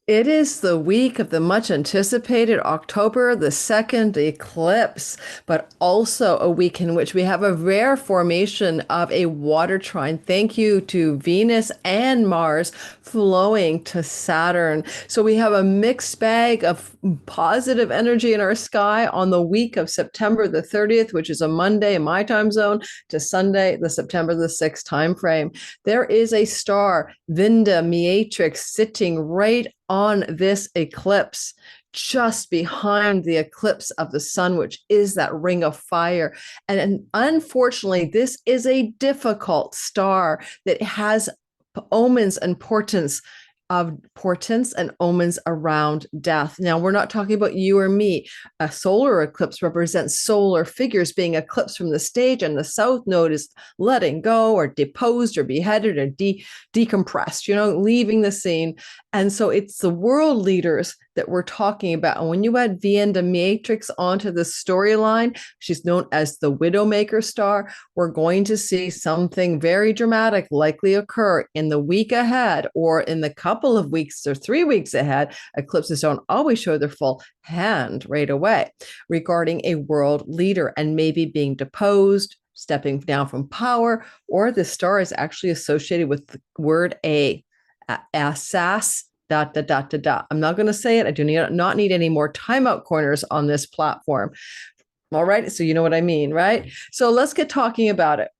It is the week of the much anticipated October the 2nd eclipse, but also a week in which we have a rare formation of a water trine. Thank you to Venus and Mars flowing to Saturn. So we have a mixed bag of positive energy in our sky on the week of September the 30th, which is a Monday in my time zone, to Sunday, the September the 6th time frame. There is a star, Vindemiatrix, sitting right on this eclipse, just behind the eclipse of the sun, which is that ring of fire. And unfortunately, this is a difficult star that has omens and portents and omens around death. Now, we're not talking about you or me. A solar eclipse represents solar figures being eclipsed from the stage, and the south node is letting go or deposed or beheaded or decompressed, leaving the scene. And so it's the world leaders that we're talking about. And when you add Vindemiatrix onto the storyline, she's known as the Widowmaker star, we're going to see something very dramatic likely occur in the week ahead or in the couple of weeks or 3 weeks ahead. Eclipses don't always show their full hand right away regarding a world leader and maybe being deposed, stepping down from power, or the star is actually associated with the word assas. I'm not going to say it. I do not need any more timeout corners on this platform. All right. So you know what I mean, right? So let's get talking about it.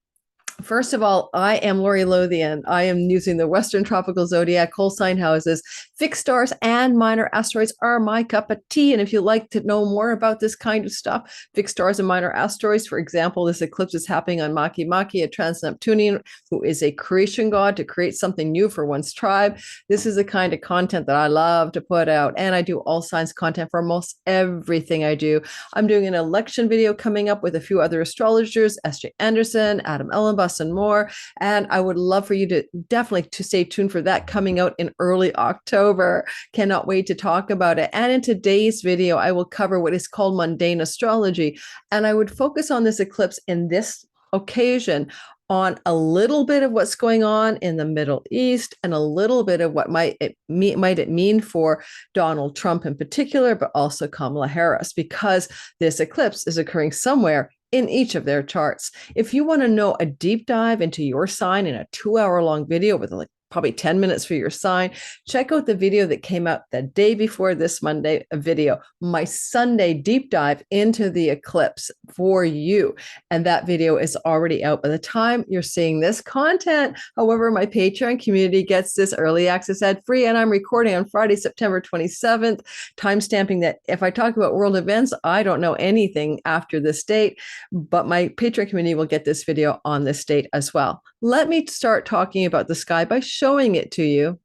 First of all, I am Lori Lothian. I am using the Western Tropical Zodiac whole sign houses. Fixed stars and minor asteroids are my cup of tea. And if you'd like to know more about this kind of stuff, fixed stars and minor asteroids, for example, this eclipse is happening on Maki Maki, a trans-Neptunian who is a creation god to create something new for one's tribe. This is the kind of content that I love to put out. And I do all signs content for almost everything I do. I'm doing an election video coming up with a few other astrologers, S.J. Anderson, Adam Ellenbus, and more. And I would love for you to definitely to stay tuned for that coming out in early October. Cannot wait to talk about it. And in today's video, I will cover what is called mundane astrology. And I would focus on this eclipse in this occasion on a little bit of what's going on in the Middle East and a little bit of what might it mean for Donald Trump in particular, but also Kamala Harris, because this eclipse is occurring somewhere in each of their charts. If you want to know a deep dive into your sign in a 2-hour long video with probably 10 minutes for your sign, check out the video that came out the day before this Monday video, my Sunday deep dive into the eclipse for you. And that video is already out by the time you're seeing this content. However, my Patreon community gets this early access ad free, and I'm recording on Friday, September 27th, timestamping that if I talk about world events, I don't know anything after this date, but my Patreon community will get this video on this date as well. Let me start talking about the sky by showing it to you.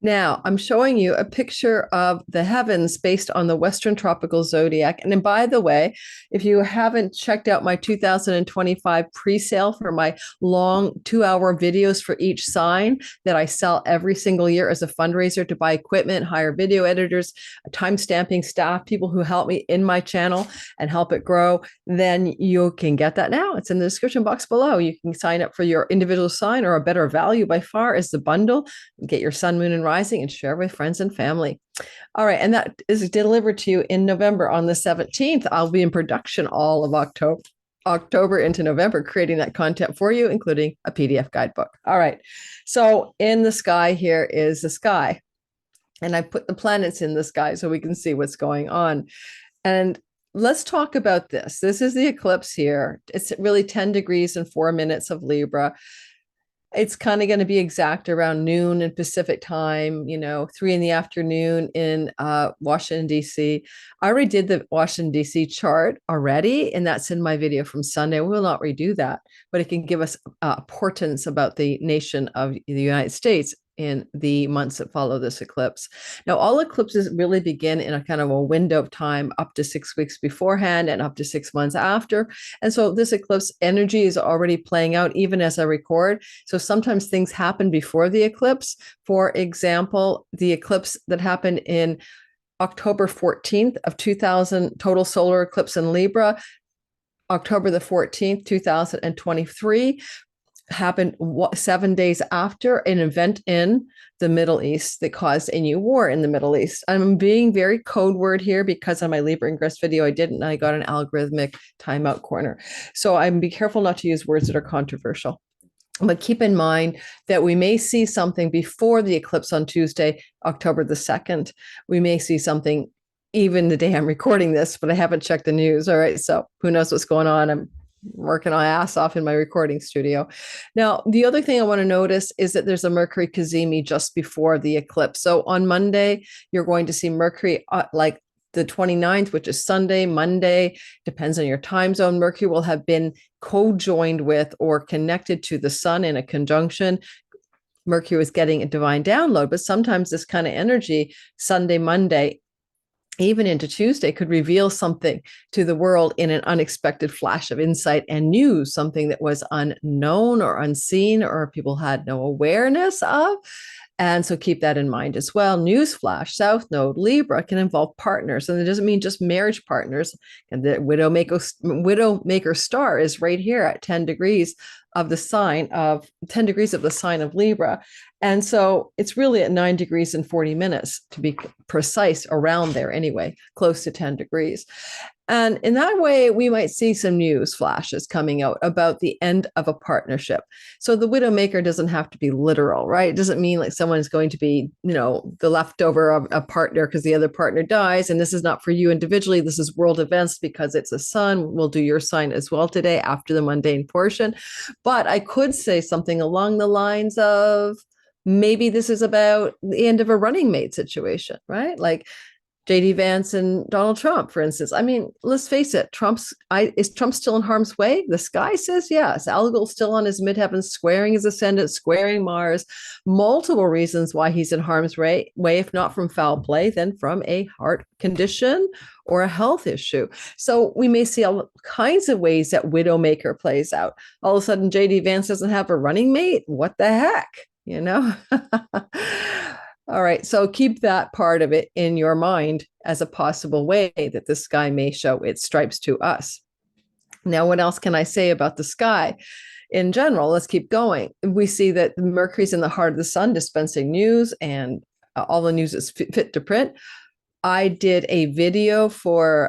Now, I'm showing you a picture of the heavens based on the Western Tropical Zodiac. And then, by the way, if you haven't checked out my 2025 pre-sale for my long 2-hour videos for each sign that I sell every single year as a fundraiser to buy equipment, hire video editors, time-stamping staff, people who help me in my channel and help it grow, then you can get that now. It's in the description box below. You can sign up for your individual sign, or a better value by far is the bundle. Get your sun, moon, and rising and share with friends and family. All right. And that is delivered to you in November on the 17th. I'll be in production all of October into November, creating that content for you, including a PDF guidebook. All right. So in the sky here is the sky. And I put the planets in the sky so we can see what's going on. And let's talk about this. This is the eclipse here. It's really 10 degrees and 4 minutes of Libra. It's kind of going to be exact around noon in Pacific time, 3 in the afternoon in Washington, D.C. I already did the Washington, D.C. chart already, and that's in my video from Sunday. We will not redo that, but it can give us portents about the nation of the United States in the months that follow this eclipse. Now, all eclipses really begin in a kind of a window of time up to 6 weeks beforehand and up to 6 months after. And so this eclipse energy is already playing out even as I record. So sometimes things happen before the eclipse. For example, the eclipse that happened in October 14th of 2000, total solar eclipse in Libra, October the 14th, 2023, happened 7 days after an event in the Middle East that caused a new war in the Middle East. I'm being very code word here because on my Libra Ingress video, I didn't. I got an algorithmic timeout corner. So I'm be careful not to use words that are controversial. But keep in mind that we may see something before the eclipse on Tuesday, October the 2nd. We may see something even the day I'm recording this, but I haven't checked the news. All right. So who knows what's going on? I'm working my ass off in my recording studio. Now, the other thing I want to notice is that there's a Mercury CAZIMI just before the eclipse. So on Monday, you're going to see Mercury like the 29th, which is Sunday, Monday, depends on your time zone. Mercury will have been co-joined with or connected to the sun in a conjunction. Mercury was getting a divine download, but sometimes this kind of energy, Sunday, Monday, even into Tuesday, could reveal something to the world in an unexpected flash of insight and news, something that was unknown or unseen or people had no awareness of. And so keep that in mind as well. Newsflash, South Node, Libra can involve partners. And it doesn't mean just marriage partners. And the Widowmaker star is right here at 10 degrees of the sign of 10 degrees of the sign of Libra. And so it's really at 9 degrees and 40 minutes to be precise, around there anyway, close to 10 degrees. And in that way, we might see some news flashes coming out about the end of a partnership. So the Widowmaker doesn't have to be literal, right? It doesn't mean like someone's going to be, the leftover of a partner because the other partner dies. And this is not for you individually. This is world events because it's a sun. We'll do your sign as well today after the mundane portion. But I could say something along the lines of, maybe this is about the end of a running mate situation, right? Like JD Vance and Donald Trump, for instance. I mean, let's face it, is Trump still in harm's way? The sky says yes. Algol still on his midheaven, squaring his ascendant, squaring Mars. Multiple reasons why he's in harm's way, if not from foul play, then from a heart condition or a health issue. So we may see all kinds of ways that Widowmaker plays out. All of a sudden, JD Vance doesn't have a running mate. What the heck? All right. So keep that part of it in your mind as a possible way that the sky may show its stripes to us. Now, what else can I say about the sky? In general, let's keep going. We see that Mercury's in the heart of the sun, dispensing news, and all the news is fit to print. I did a video for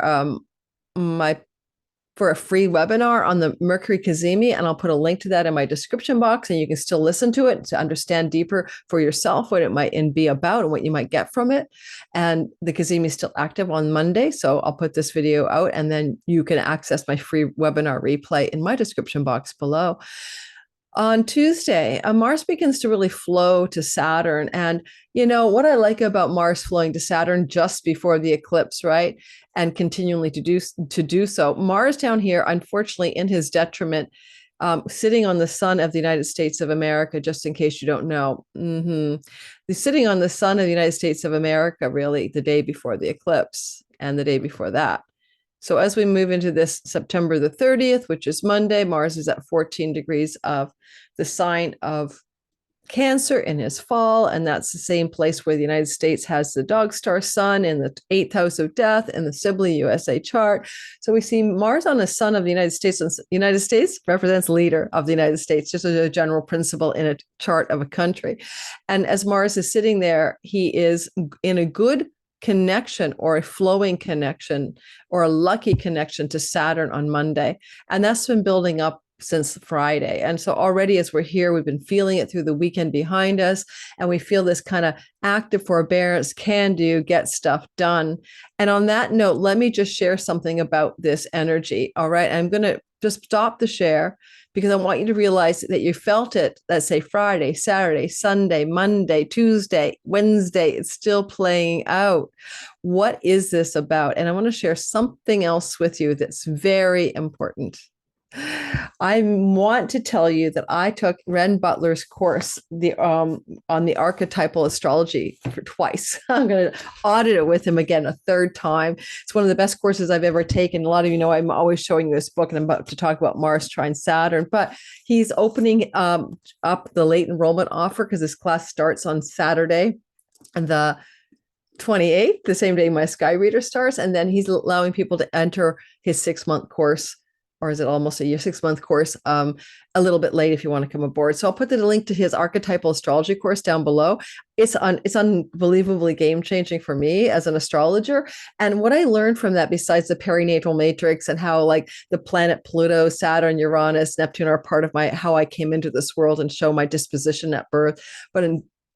a free webinar on the Mercury CAZIMI, and I'll put a link to that in my description box, and you can still listen to it to understand deeper for yourself what it might be about and what you might get from it. And the CAZIMI is still active on Monday, so I'll put this video out, and then you can access my free webinar replay in my description box below. On Tuesday, Mars begins to really flow to Saturn. And what I like about Mars flowing to Saturn just before the eclipse, right? And continually to do so. Mars down here, unfortunately, in his detriment, sitting on the sun of the United States of America, just in case you don't know. He's sitting on the sun of the United States of America, really, the day before the eclipse and the day before that. So as we move into this September the 30th, which is Monday, Mars is at 14 degrees of the sign of Cancer in his fall. And that's the same place where the United States has the dog star sun in the 8th house of death in the Sibley USA chart. So we see Mars on the sun of the United States, and the United States represents leader of the United States, just as a general principle in a chart of a country. And as Mars is sitting there, he is in a good connection or a flowing connection or a lucky connection to Saturn on Monday. And that's been building up since Friday. And so already as we're here, we've been feeling it through the weekend behind us. And we feel this kind of active forbearance, can do, get stuff done. And on that note, let me just share something about this energy. All right. I'm going to just stop the share because I want you to realize that you felt it, let's say Friday, Saturday, Sunday, Monday, Tuesday, Wednesday, it's still playing out. What is this about? And I want to share something else with you that's very important. I want to tell you that I took Renn Butler's course on the archetypal astrology for twice. I'm going to audit it with him again a third time. It's one of the best courses I've ever taken. A lot of you know I'm always showing you this book, and I'm about to talk about Mars trine Saturn. But he's opening up the late enrollment offer because this class starts on Saturday, and the 28th, the same day my Sky Reader starts, and then he's allowing people to enter his 6-month course or is it almost a year, 6-month course, a little bit late if you want to come aboard. So I'll put the link to his archetypal astrology course down below. It's unbelievably game-changing for me as an astrologer. And what I learned from that, besides the perinatal matrix and how like the planet Pluto, Saturn, Uranus, Neptune are part of how I came into this world and show my disposition at birth, but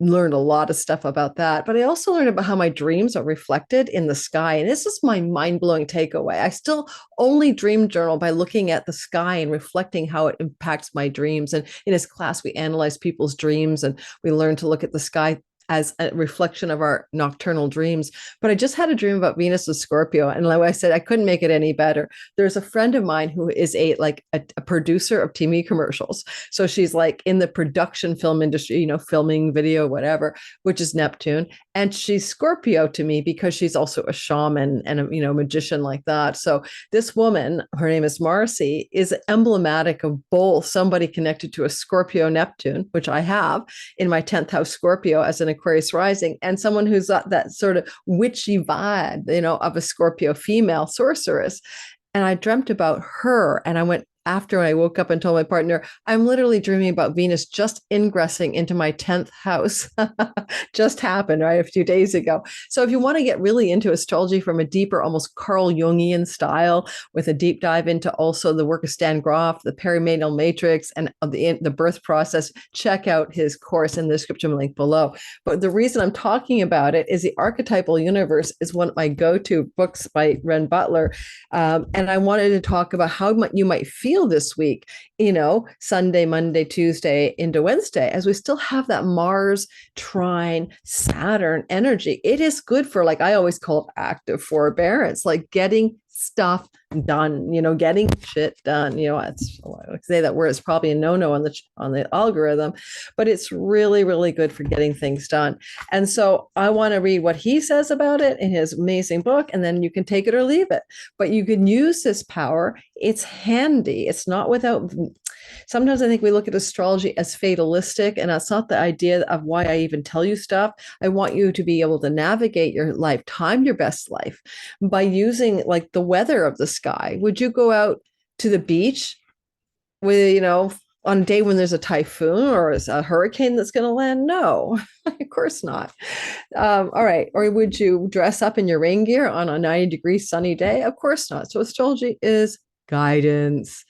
learned a lot of stuff about that. But I also learned about how my dreams are reflected in the sky. And this is my mind-blowing takeaway. I still only dream journal by looking at the sky and reflecting how it impacts my dreams. And in his class, we analyze people's dreams and we learn to look at the sky as a reflection of our nocturnal dreams. But I just had a dream about Venus with Scorpio. And like I said, I couldn't make it any better. There's a friend of mine who is a producer of TV commercials. So she's like in the production film industry, filming video, whatever, which is Neptune. And she's Scorpio to me because she's also a shaman and a magician like that. So this woman, her name is Marcy, is emblematic of both somebody connected to a Scorpio Neptune, which I have in my 10th house Scorpio as an Aquarius rising, and someone who's got that sort of witchy vibe, of a Scorpio female sorceress. And I dreamt about her, and I went after I woke up and told my partner, I'm literally dreaming about Venus just ingressing into my 10th house. Just happened, right? A few days ago. So if you want to get really into astrology from a deeper, almost Carl Jungian style, with a deep dive into also the work of Stan Grof, the perinatal matrix, and the birth process, check out his course in the description link below. But the reason I'm talking about it is the Archetypal Universe is one of my go-to books by Renn Butler. And I wanted to talk about how you might feel this week, Sunday, Monday, Tuesday into Wednesday, as we still have that Mars trine Saturn energy. It is good for, like I always call it, active forbearance, like getting stuff done, getting shit done. I say that word is probably a no-no on the algorithm, but it's really, really good for getting things done. And so I want to read what he says about it in his amazing book, and then you can take it or leave it. But you can use this power. It's handy. It's not without. Sometimes I think we look at astrology as fatalistic, and that's not the idea of why I even tell you stuff. I want you to be able to navigate your life, time your best life by using like the weather of the sky. Would you go out to the beach with, on a day when there's a typhoon or a hurricane that's going to land? No, of course not. All right. Or would you dress up in your rain gear on a 90-degree sunny day? Of course not. So astrology is guidance.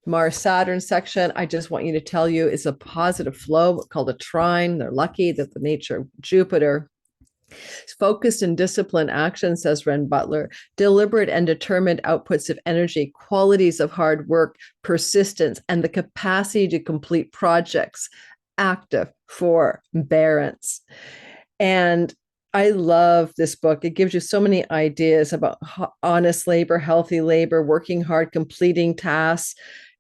Mars Saturn section, I just want you to tell you, is a positive flow called a trine. They're lucky that the nature of Jupiter. Focused and disciplined action, says Renn Butler, deliberate and determined outputs of energy, qualities of hard work, persistence, and the capacity to complete projects, active forbearance. And I love this book. It gives you so many ideas about honest labor, healthy labor, working hard, completing tasks,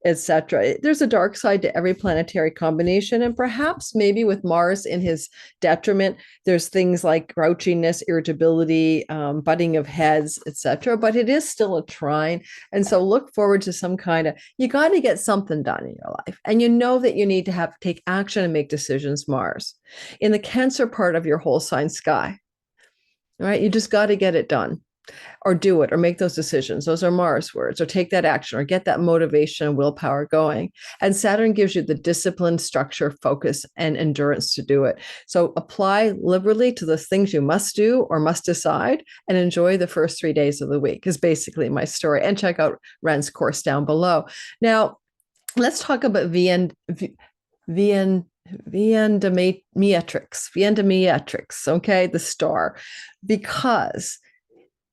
etc. There's a dark side to every planetary combination, and perhaps maybe with Mars in his detriment, there's things like grouchiness, irritability, butting of heads, etc. But it is still a trine, and so look forward to some kind of. You got to get something done in your life, and you know that you need to take action and make decisions. Mars in the Cancer part of your whole sign sky. All right, you just got to get it done. Or do it, or make those decisions. Those are Mars words. Or take that action, or get that motivation and willpower going. And Saturn gives you the discipline, structure, focus, and endurance to do it. So apply liberally to the things you must do or must decide, and enjoy the first 3 days of the week is basically my story. And check out Renn's course down below. Now, let's talk about Vindemiatrix, okay, the star, because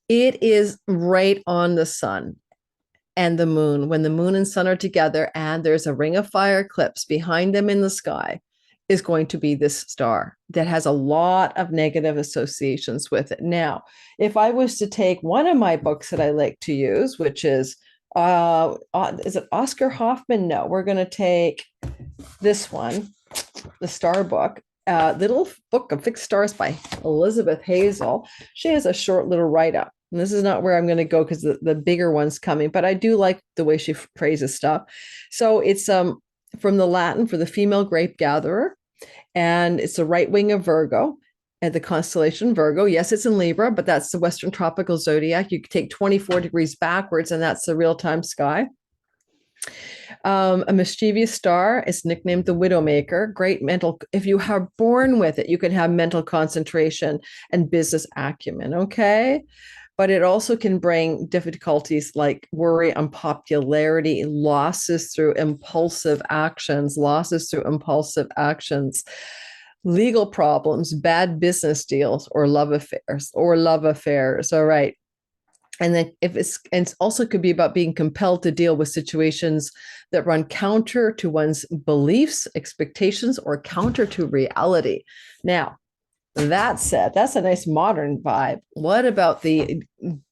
it is right on the sun and the moon. When the moon and sun are together and there's a ring of fire eclipse behind them in the sky, is going to be this star that has a lot of negative associations with it. Now, if I was to take one of my books that I like to use, which is it Oscar Hoffman? No, we're going to take this one, the Star book. Little book of fixed stars by Elizabeth Hazel. She has a short little write-up. And this is not where I'm going to go because the bigger one's coming, but I do like the way she phrases stuff. So it's from the Latin for the female grape gatherer, and it's the right wing of Virgo and the constellation Virgo. Yes, it's in Libra, but that's the Western tropical zodiac. You take 24 degrees backwards, and that's the real-time sky. A mischievous star is nicknamed the Widowmaker. Great mental, if you are born with it, you can have mental concentration and business acumen, okay? But it also can bring difficulties like worry, unpopularity, losses through impulsive actions, legal problems, bad business deals, or love affairs. All right. And then and also could be about being compelled to deal with situations that run counter to one's beliefs, expectations, or counter to reality. Now, that said, that's a nice modern vibe. What about the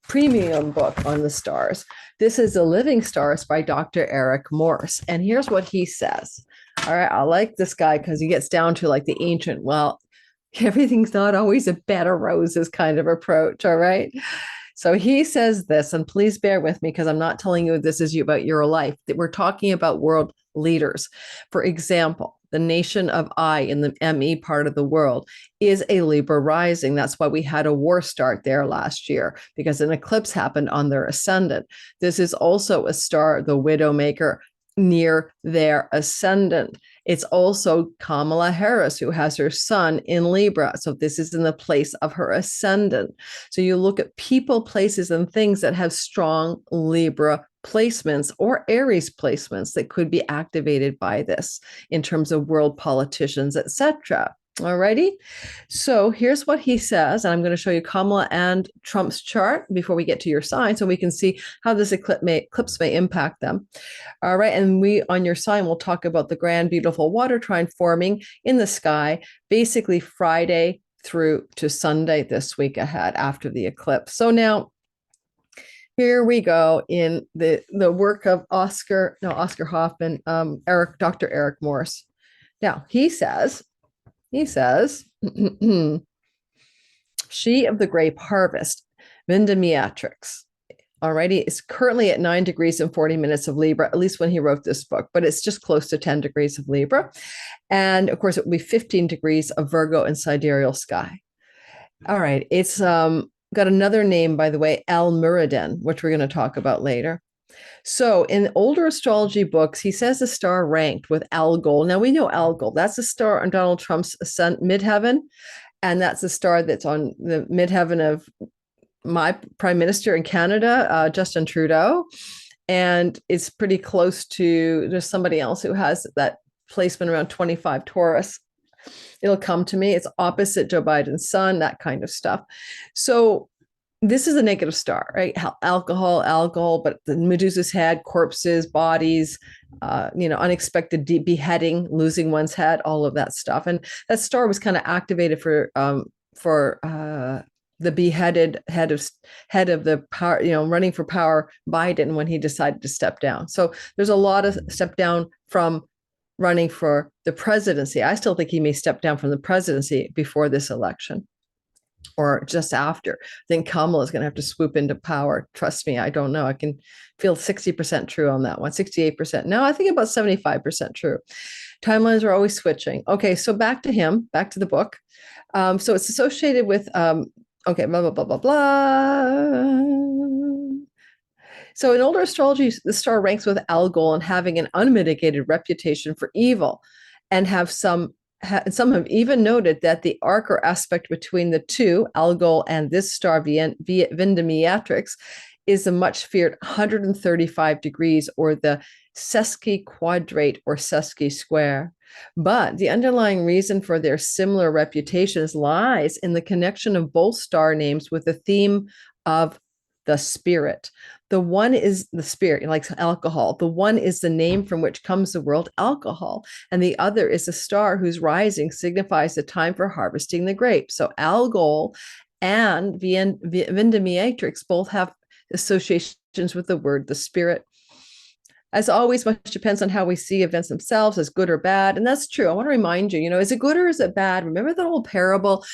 premium book on the stars? This is The Living Stars by Dr. Eric Morse. And here's what he says. All right, I like this guy because he gets down to like the ancient, well, everything's not always a bed of roses kind of approach. All right. So he says this, and please bear with me because I'm not telling you this is about your life, that we're talking about world leaders. For example, the nation of I in the ME part of the world is a Libra rising. That's why we had a war start there last year, because an eclipse happened on their ascendant. This is also a star, the Widowmaker, near their ascendant. It's also Kamala Harris, who has her sun in Libra. So this is in the place of her ascendant. So you look at people, places, and things that have strong Libra placements or Aries placements that could be activated by this in terms of world politicians, etc. All righty. So here's what he says, and I'm going to show you Kamala and Trump's chart before we get to your sign so we can see how this eclipse may impact them. All right. And we, on your sign, will talk about the grand, beautiful water trine forming in the sky, basically Friday through to Sunday this week ahead after the eclipse. So now, here we go in the work of Oscar Hoffman, Dr. Eric Morse. Now, he says, she of the grape harvest, Vindemiatrix. Alrighty, is currently at 9 degrees and 40 minutes of Libra, at least when he wrote this book, but it's just close to 10 degrees of Libra. And of course, it will be 15 degrees of Virgo and sidereal sky. All right, it's got another name, by the way, Al-Muradin, which we're going to talk about later. So in older astrology books, he says the star ranked with Algol. Now we know Algol. That's a star on Donald Trump's midheaven. And that's the star that's on the midheaven of my prime minister in Canada, Justin Trudeau. And it's pretty close to, there's somebody else who has that placement around 25 Taurus. It'll come to me. It's opposite Joe Biden's sun, that kind of stuff. So this is a negative star, right? Alcohol, but the Medusa's head, corpses, bodies, unexpected beheading, losing one's head, all of that stuff. And that star was kind of activated for the beheaded head of the power, running for power, Biden, when he decided to step down. So there's a lot of step down from running for the presidency. I still think he may step down from the presidency before this election or just after. I think Kamala is going to have to swoop into power. Trust me, I don't know. I can feel 60% true on that one, 68%. No, I think about 75% true. Timelines are always switching. Okay, so back to the book. So it's associated with, blah, blah, blah, blah, blah. So in older astrology, the star ranks with Algol and having an unmitigated reputation for evil, and some have even noted that the arc or aspect between the two, Algol and this star Vindemiatrix, is a much feared 135 degrees, or the sesquiquadrate or sesqui-square. But the underlying reason for their similar reputations lies in the connection of both star names with the theme of the spirit. The one is the spirit, like alcohol. The one is the name from which comes the word alcohol. And the other is a star whose rising signifies the time for harvesting the grapes. So Algol and Vindemiatrix both have associations with the word the spirit. As always, much depends on how we see events themselves, as good or bad. And that's true. I want to remind you, is it good or is it bad? Remember that old parable,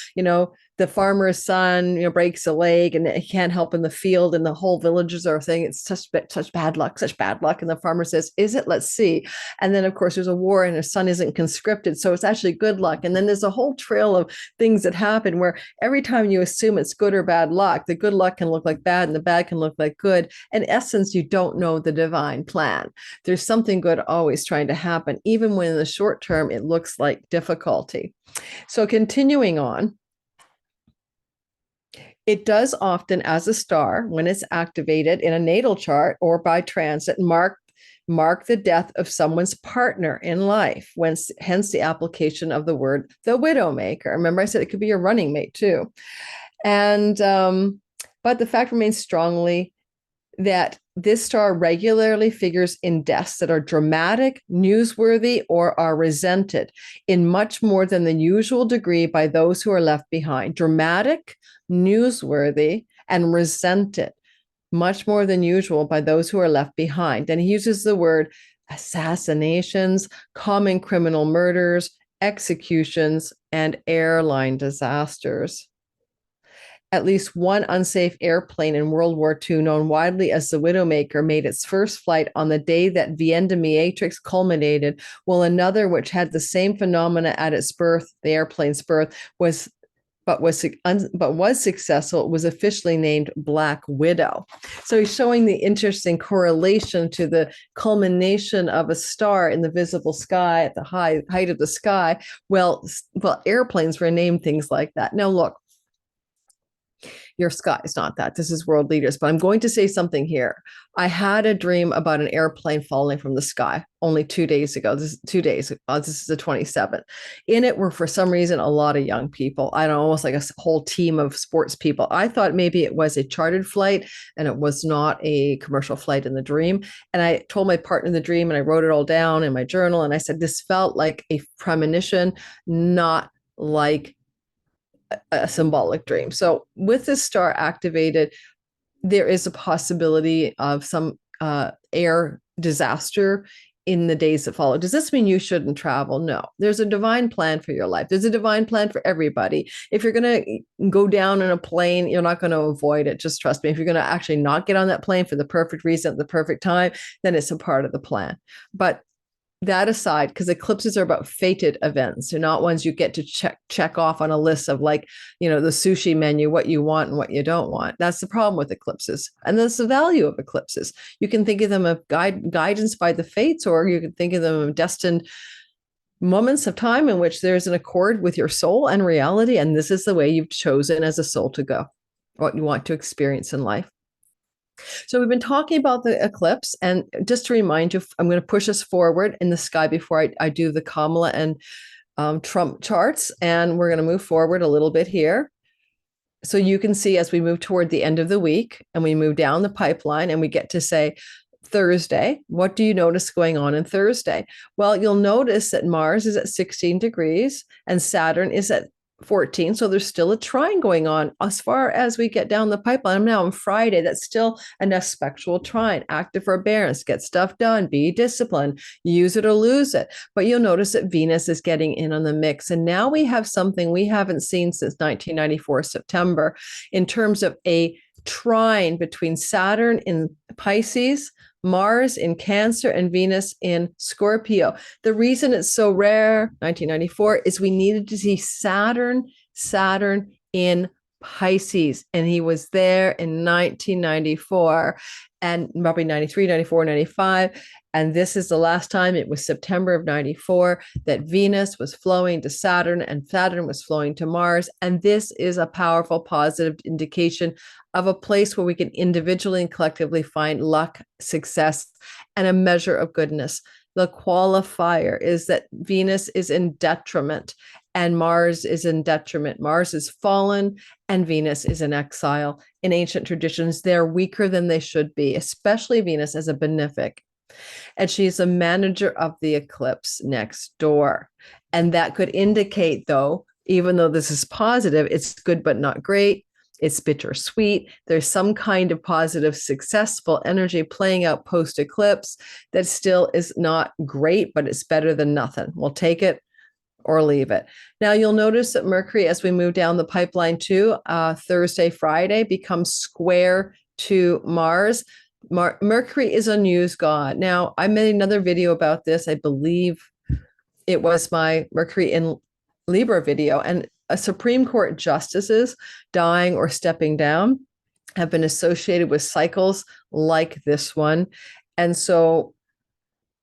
the farmer's son, breaks a leg and he can't help in the field, and the whole villagers are saying it's such bad luck, such bad luck. And the farmer says, is it? Let's see. And then, of course, there's a war and his son isn't conscripted, so it's actually good luck. And then there's a whole trail of things that happen where every time you assume it's good or bad luck, the good luck can look like bad and the bad can look like good. In essence, you don't know the divine plan. There's something good always trying to happen, even when in the short term it looks like difficulty. So continuing on, it does often, as a star, when it's activated in a natal chart or by transit, mark the death of someone's partner in life, hence the application of the word the widowmaker. Remember, I said it could be your running mate too. And but the fact remains strongly that this star regularly figures in deaths that are dramatic, newsworthy, or are resented in much more than the usual degree by those who are left behind. Dramatic, newsworthy, and resented much more than usual by those who are left behind. And he uses the word assassinations, common criminal murders, executions, and airline disasters. At least one unsafe airplane in World War II, known widely as the Widowmaker, made its first flight on the day that Vindemiatrix culminated, while another, which had the same phenomena at its birth, the airplane's birth, was successful, was officially named Black Widow. So he's showing the interesting correlation to the culmination of a star in the visible sky at the height of the sky. Well, airplanes were named things like that. Now, look, your sky is not that. This is world leaders. But I'm going to say something here. I had a dream about an airplane falling from the sky only 2 days ago. This is 2 days. This is the 27th. In it were, for some reason, a lot of young people. I don't know, almost like a whole team of sports people. I thought maybe it was a chartered flight and it was not a commercial flight in the dream. And I told my partner the dream and I wrote it all down in my journal. And I said, this felt like a premonition, not like a symbolic dream. So with this star activated, there is a possibility of some air disaster in the days that follow. Does this mean you shouldn't travel? No. There's a divine plan for your life. There's a divine plan for everybody. If you're going to go down in a plane, you're not going to avoid it. Just trust me. If you're going to actually not get on that plane for the perfect reason at the perfect time, then it's a part of the plan. But that aside, because eclipses are about fated events. They're not ones you get to check off on a list of, like, the sushi menu, what you want and what you don't want. That's the problem with eclipses. And that's the value of eclipses. You can think of them as guidance by the fates, or you can think of them as destined moments of time in which there's an accord with your soul and reality. And this is the way you've chosen as a soul to go, what you want to experience in life. So we've been talking about the eclipse, and just to remind you, I'm going to push us forward in the sky before I do the Kamala and Trump charts, and we're going to move forward a little bit here. So you can see as we move toward the end of the week and we move down the pipeline and we get to say Thursday, what do you notice going on in Thursday? Well, you'll notice that Mars is at 16 degrees and Saturn is at 14. So there's still a trine going on as far as we get down the pipeline. Now on Friday, that's still an aspectual trine, active forbearance, get stuff done, be disciplined, use it or lose it. But you'll notice that Venus is getting in on the mix. And now we have something we haven't seen since 1994 September in terms of a trine between Saturn in Pisces, Mars in Cancer, and Venus in Scorpio. The reason it's so rare, 1994, is we needed to see Saturn in Pisces. And he was there in 1994 and probably 93, 94, 95. And this is the last time. It was September of 94 that Venus was flowing to Saturn and Saturn was flowing to Mars. And this is a powerful, positive indication of a place where we can individually and collectively find luck, success, and a measure of goodness. The qualifier is that Venus is in detriment and Mars is in detriment. Mars is fallen and Venus is in exile. In ancient traditions, they're weaker than they should be, especially Venus as a benefic. And she's a manager of the eclipse next door. And that could indicate, though, even though this is positive, it's good but not great. It's bittersweet. There's some kind of positive, successful energy playing out post-eclipse that still is not great, but it's better than nothing. We'll take it or leave it. Now you'll notice that Mercury, as we move down the pipeline too, Thursday, Friday, becomes square to Mars. Mercury is a news god. Now, I made another video about this. I believe it was my Mercury in Libra video, and a Supreme Court justices dying or stepping down have been associated with cycles like this one. And so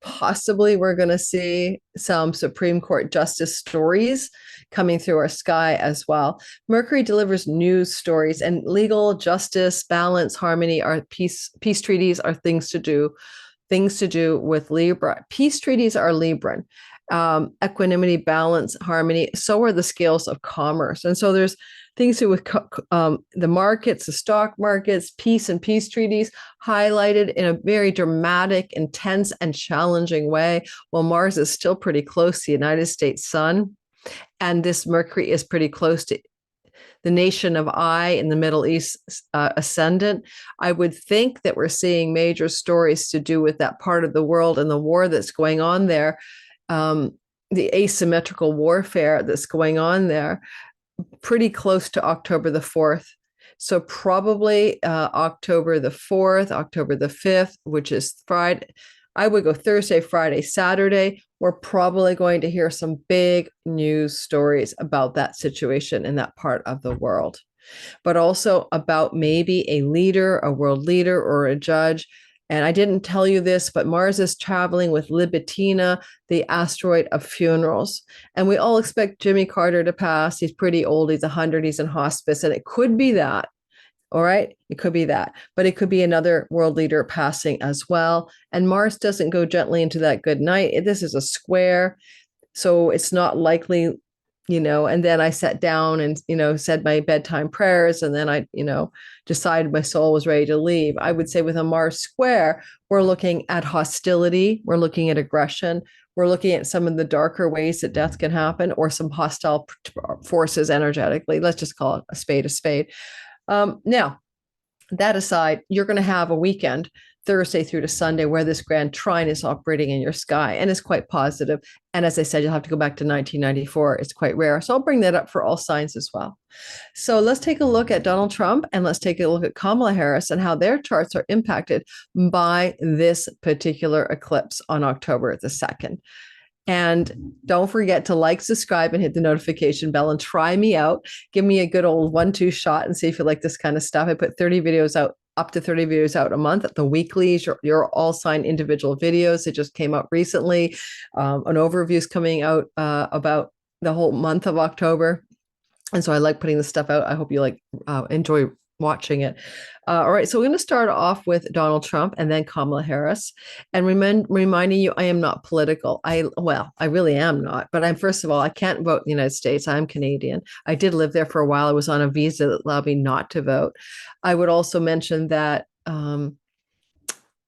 possibly we're going to see some Supreme Court justice stories coming through our sky as well. Mercury delivers news stories, and legal, justice, balance, harmony are peace treaties are things to do with Libra. Peace treaties are Libran. Equanimity, balance, harmony. So are the scales of commerce. And so there's things to do with the markets, the stock markets, peace and peace treaties highlighted in a very dramatic, intense, and challenging way. Well, Mars is still pretty close to the United States sun, and this Mercury is pretty close to the nation of Ai in the Middle East ascendant. I would think that we're seeing major stories to do with that part of the world and the war that's going on there, the asymmetrical warfare that's going on there, pretty close to October the 4th. So probably October the 4th, October the 5th, which is Friday. I would go Thursday, Friday, Saturday. We're probably going to hear some big news stories about that situation in that part of the world, but also about maybe a leader, a world leader, or a judge. And I didn't tell you this, but Mars is traveling with Libitina, the asteroid of funerals. And we all expect Jimmy Carter to pass. He's pretty old. He's 100. He's in hospice. And it could be that. All right. It could be that. But it could be another world leader passing as well. And Mars doesn't go gently into that good night. This is a square. So it's not likely, and then I sat down and, said my bedtime prayers. And then I, decided my soul was ready to leave. I would say with a Mars square, we're looking at hostility. We're looking at aggression. We're looking at some of the darker ways that death can happen, or some hostile forces energetically. Let's just call it a spade a spade. Now, that aside, you're going to have a weekend, Thursday through to Sunday, where this grand trine is operating in your sky and is quite positive. And as I said, you'll have to go back to 1994. It's quite rare. So I'll bring that up for all signs as well. So let's take a look at Donald Trump, and let's take a look at Kamala Harris and how their charts are impacted by this particular eclipse on October the 2nd. And don't forget to like, subscribe, and hit the notification bell, and try me out. Give me a good old 1-2 shot and see if you like this kind of stuff. I put 30 videos out, up to 30 videos out a month at the weeklies. Your all sign individual videos. It just came out recently. An overview is coming out about the whole month of October. And so I like putting this stuff out. I hope you enjoy watching it. All right, so we're going to start off with Donald Trump and then Kamala Harris, and reminding you, I am not political. I really am not. But first of all, I can't vote in the United States. I'm Canadian. I did live there for a while. I was on a visa that allowed me not to vote. I would also mention that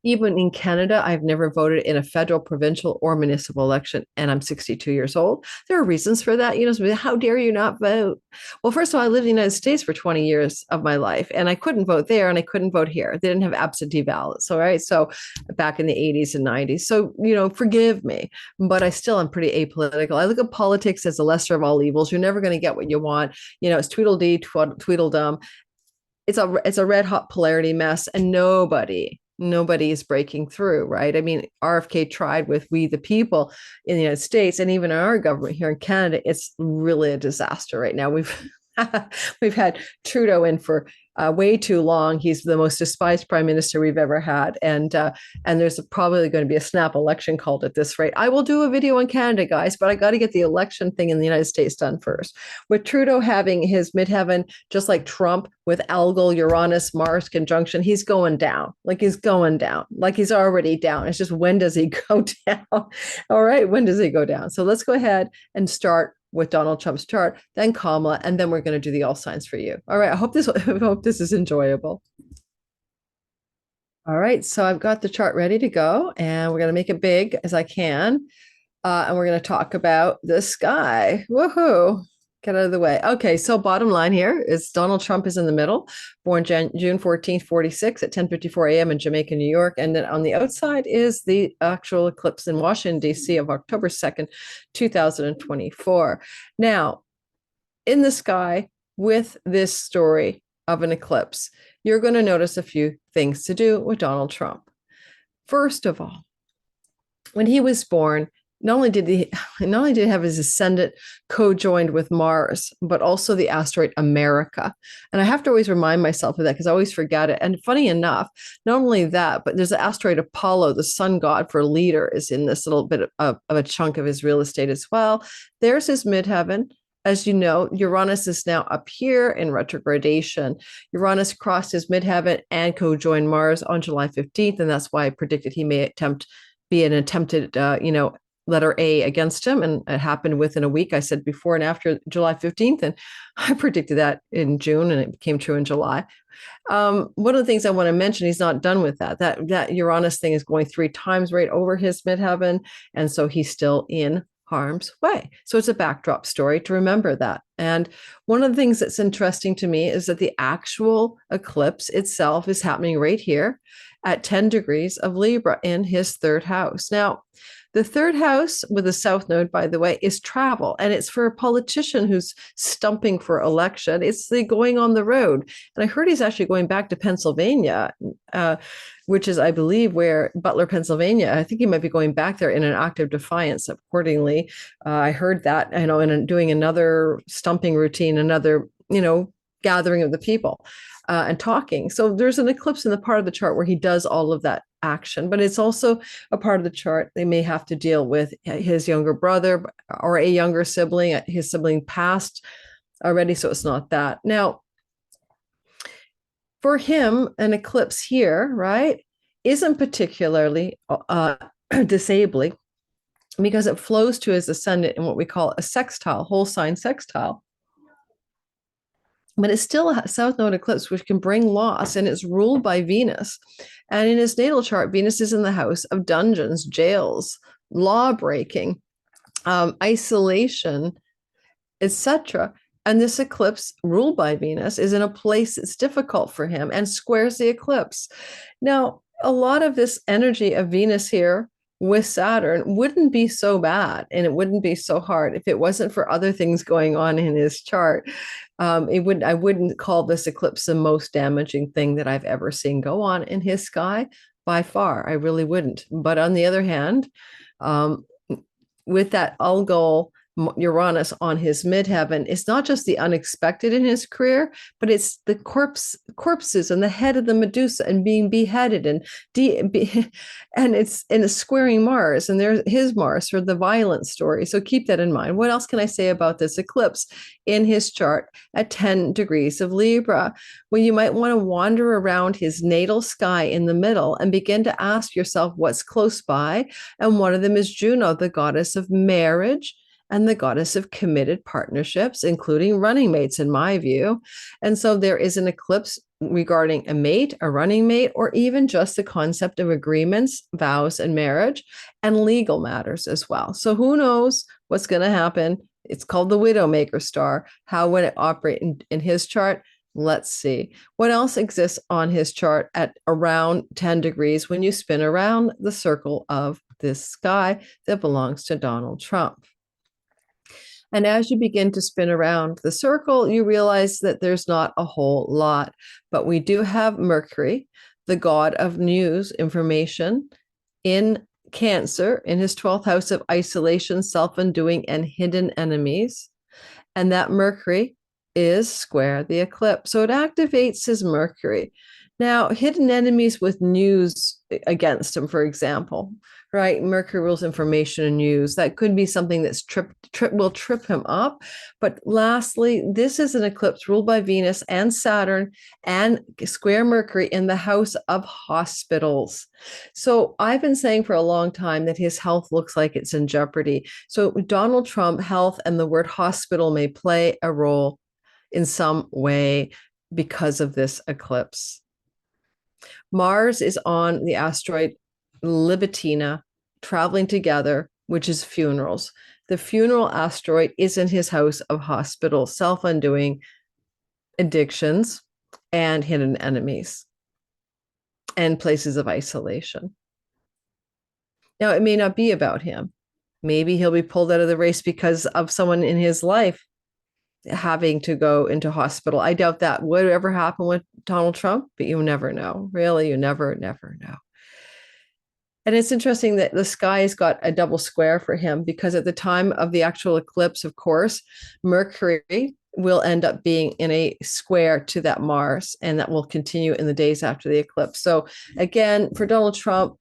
even in Canada, I've never voted in a federal, provincial, or municipal election, and I'm 62 years old. There are reasons for that. How dare you not vote? Well, first of all, I lived in the United States for 20 years of my life, and I couldn't vote there, and I couldn't vote here. They didn't have absentee ballots, all right? So back in the 80s and 90s. So, forgive me, but I still am pretty apolitical. I look at politics as the lesser of all evils. You're never going to get what you want. It's Tweedledee, Tweedledum. It's a red hot polarity mess, and nobody is breaking through, right? I mean, RFK tried with We the People in the United States, and even in our government here in Canada, it's really a disaster right now. We've had Trudeau in for way too long. He's the most despised prime minister we've ever had, and there's probably going to be a snap election called at this rate. I will do a video on Canada, guys, but I got to get the election thing in the United States done first. With Trudeau having his midheaven, just like Trump, with Algol, Uranus, Mars conjunction, he's going down. He's already down. It's just, when does he go down? All right, when does he go down? So let's go ahead and start with Donald Trump's chart, then Kamala, and then we're going to do the all signs for you. All right, I hope this is enjoyable. All right, so I've got the chart ready to go, and we're going to make it big as I can, and we're going to talk about the sky. Woohoo! Get out of the way. Okay, so bottom line here is Donald Trump is in the middle, born June 14th, 46 at 10:54 a.m. in Jamaica, New York. And then on the outside is the actual eclipse in Washington, D.C. of October 2nd, 2024. Now, in the sky with this story of an eclipse, you're going to notice a few things to do with Donald Trump. First of all, when he was born, not only did he have his ascendant co-joined with Mars, but also the asteroid America. And I have to always remind myself of that because I always forget it. And funny enough, not only that, but there's the asteroid Apollo, the sun god for leader, is in this little bit of a chunk of his real estate as well. There's his midheaven. As you know, Uranus is now up here in retrogradation. Uranus crossed his midheaven and co-joined Mars on July 15th. And that's why I predicted he may be an attempted, letter A against him. And it happened within a week. I said before and after July 15th. And I predicted that in June and it came true in July. One of the things I want to mention, he's not done with that. That Uranus thing is going 3 times right over his midheaven. And so he's still in harm's way. So it's a backdrop story to remember that. And one of the things that's interesting to me is that the actual eclipse itself is happening right here at 10 degrees of Libra in his 3rd house. Now, the 3rd house with the south node, by the way, is travel. And it's for a politician who's stumping for election. It's the going on the road. And I heard he's actually going back to Pennsylvania, which is, I believe, where Butler, Pennsylvania. I think he might be going back there in an act of defiance accordingly. I heard that, and doing another stumping routine, another, gathering of the people and talking. So there's an eclipse in the part of the chart where he does all of that action, but it's also a part of the chart they may have to deal with his younger brother or a younger sibling. His sibling passed already, so it's not that. Now, for him, an eclipse here, right, isn't particularly disabling because it flows to his ascendant in what we call a sextile, whole sign sextile. But it's still a south node eclipse, which can bring loss, and it's ruled by Venus. And in his natal chart, Venus is in the house of dungeons, jails, law breaking, isolation, etc. And this eclipse, ruled by Venus, is in a place that's difficult for him and squares the eclipse. Now, a lot of this energy of Venus here with Saturn wouldn't be so bad and it wouldn't be so hard if it wasn't for other things going on in his chart. I wouldn't call this eclipse the most damaging thing that I've ever seen go on in his sky by far. I really wouldn't. But on the other hand, with that Algol Uranus on his midheaven, it's not just the unexpected in his career, but it's the corpses and the head of the Medusa and being beheaded and it's squaring Mars, and there's his Mars for the violent story. So keep that in mind. What else can I say about this eclipse in his chart at 10 degrees of Libra? Well, you might want to wander around his natal sky in the middle and begin to ask yourself what's close by. And one of them is Juno, the goddess of marriage and the goddess of committed partnerships, including running mates, in my view. And so there is an eclipse regarding a mate, a running mate, or even just the concept of agreements, vows, and marriage, and legal matters as well. So who knows what's going to happen? It's called the Widowmaker star. How would it operate in his chart? Let's see. What else exists on his chart at around 10 degrees when you spin around the circle of this sky that belongs to Donald Trump? And as you begin to spin around the circle, you realize that there's not a whole lot, but we do have Mercury, the god of news, information, in Cancer, in his 12th house of isolation, self-undoing, and hidden enemies. And that Mercury is square the eclipse. So it activates his Mercury. Now, hidden enemies with news against him, for example, right? Mercury rules information and news. That could be something that's will trip him up. But lastly, this is an eclipse ruled by Venus and Saturn and square Mercury in the house of hospitals. So I've been saying for a long time that his health looks like it's in jeopardy. So Donald Trump, health and the word hospital may play a role in some way because of this eclipse. Mars is on the asteroid Libitina, traveling together, which is funerals. The funeral asteroid is in his house of hospital, self-undoing, addictions, and hidden enemies, and places of isolation. Now, it may not be about him. Maybe he'll be pulled out of the race because of someone in his life having to go into hospital. I doubt that would ever happen with Donald Trump, but you never know. Really, you never know. And it's interesting that the sky's got a double square for him, because at the time of the actual eclipse, of course, Mercury will end up being in a square to that Mars, and that will continue in the days after the eclipse. So again, for Donald Trump,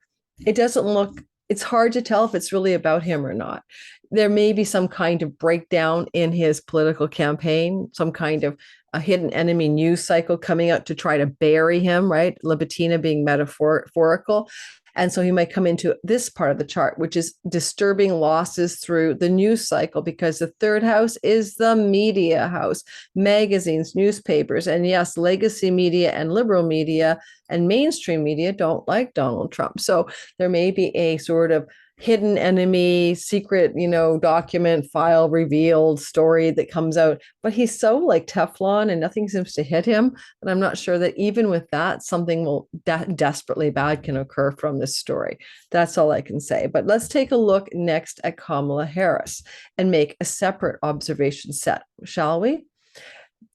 it doesn't look, it's hard to tell if it's really about him or not. There may be some kind of breakdown in his political campaign, some kind of a hidden enemy news cycle coming out to try to bury him, right? Libitina being metaphorical. And so he might come into this part of the chart, which is disturbing losses through the news cycle, because the third house is the media house, magazines, newspapers. And yes, legacy media and liberal media and mainstream media don't like Donald Trump. So there may be a sort of hidden enemy, secret, document file revealed story that comes out, but he's so like Teflon and nothing seems to hit him. And I'm not sure that even with that, something will desperately bad can occur from this story. That's all I can say. But let's take a look next at Kamala Harris and make a separate observation set, shall we?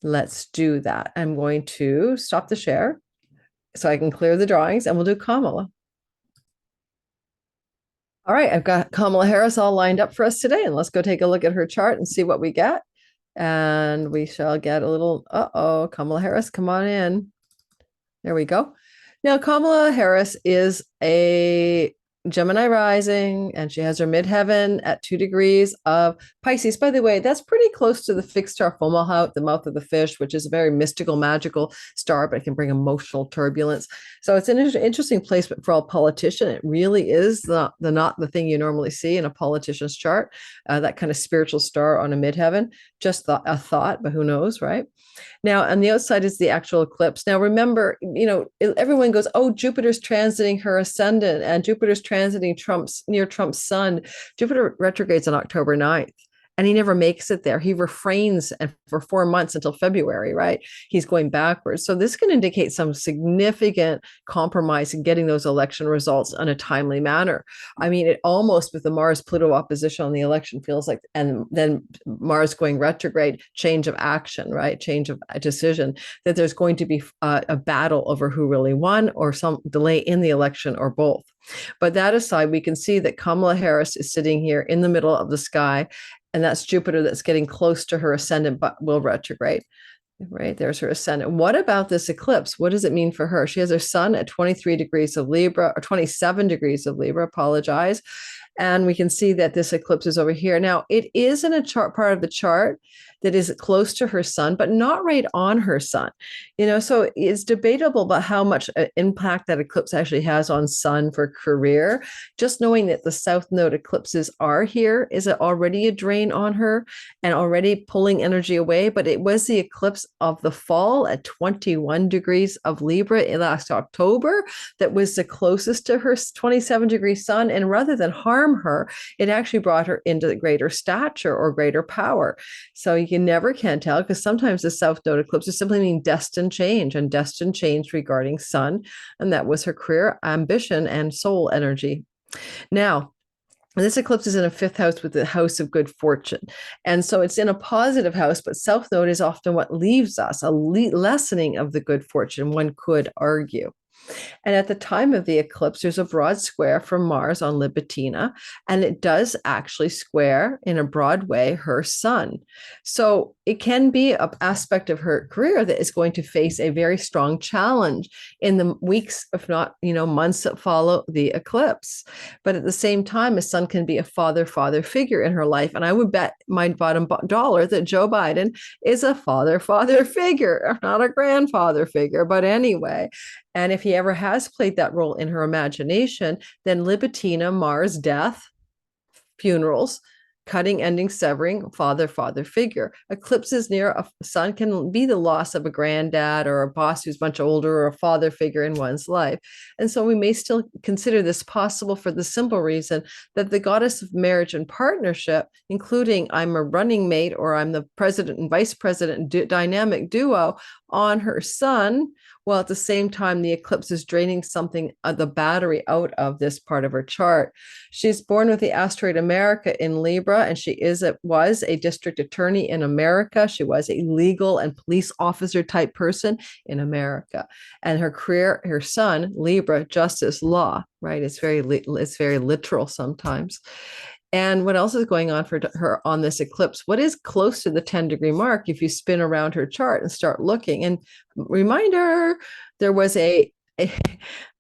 Let's do that. I'm going to stop the share so I can clear the drawings, and we'll do Kamala. All right, I've got Kamala Harris all lined up for us today, and let's go take a look at her chart and see what we get. And we shall get a little, Kamala Harris, come on in. There we go. Now, Kamala Harris is a Gemini rising, and she has her midheaven at 2 degrees of Pisces. By the way, that's pretty close to the fixed star Fomalhaut, the mouth of the fish, which is a very mystical, magical star, but it can bring emotional turbulence. So it's an interesting placement for a politician. It really is not the thing you normally see in a politician's chart, that kind of spiritual star on a midheaven. Just a thought, but who knows, right? Now, on the outside is the actual eclipse. Now, remember, everyone goes, oh, Jupiter's transiting her ascendant, and Jupiter's transiting near Trump's sun. Jupiter retrogrades on October 9th. And he never makes it there. He refrains for 4 months until February, right? He's going backwards. So this can indicate some significant compromise in getting those election results in a timely manner. I mean, it almost, with the Mars-Pluto opposition on the election, feels like, and then Mars going retrograde, change of action, right? Change of decision, that there's going to be a battle over who really won, or some delay in the election, or both. But that aside, we can see that Kamala Harris is sitting here in the middle of the sky, and that's Jupiter that's getting close to her ascendant, but will retrograde. Right, there's her ascendant. What about this eclipse? What does it mean for her? She has her sun at 23 degrees of Libra, or 27 degrees of Libra, apologize. And we can see that this eclipse is over here. Now, it is in a part of the chart that is close to her sun, but not right on her sun. So it's debatable about how much impact that eclipse actually has on sun for career. Just knowing that the South Node eclipses are here is already a drain on her and already pulling energy away. But it was the eclipse of the fall at 21 degrees of Libra in last October that was the closest to her 27 degree sun. And rather than harm her, it actually brought her into greater stature or greater power. So you can tell, because sometimes the South Node eclipses simply mean destined change, and destined change regarding sun. And that was her career, ambition, and soul energy. Now, this eclipse is in a 5th house with the house of good fortune. And so it's in a positive house, but South Node is often what leaves us, a lessening of the good fortune, one could argue. And at the time of the eclipse, there's a broad square from Mars on Libitina, and it does actually square in a broad way her sun. So it can be an aspect of her career that is going to face a very strong challenge in the weeks, if not, months that follow the eclipse. But at the same time, a sun can be a father figure in her life. And I would bet my bottom dollar that Joe Biden is a father figure, not a grandfather figure, but anyway. And if he ever has played that role in her imagination, then Libitina, Mars, death, funerals, cutting, ending, severing, father figure. Eclipses near a sun can be the loss of a granddad or a boss who's much older or a father figure in one's life. And so we may still consider this possible for the simple reason that the goddess of marriage and partnership, including I'm a running mate or I'm the president and vice president dynamic duo on her sun, while at the same time the eclipse is draining something of the battery out of this part of her chart. She's born with the asteroid America in Libra, and she was a district attorney in America. She was a legal and police officer type person in America. And her career, her sun, Libra, justice, law, right? It's very literal sometimes. And what else is going on for her on this eclipse? What is close to the 10-degree mark if you spin around her chart and start looking? And reminder, there was a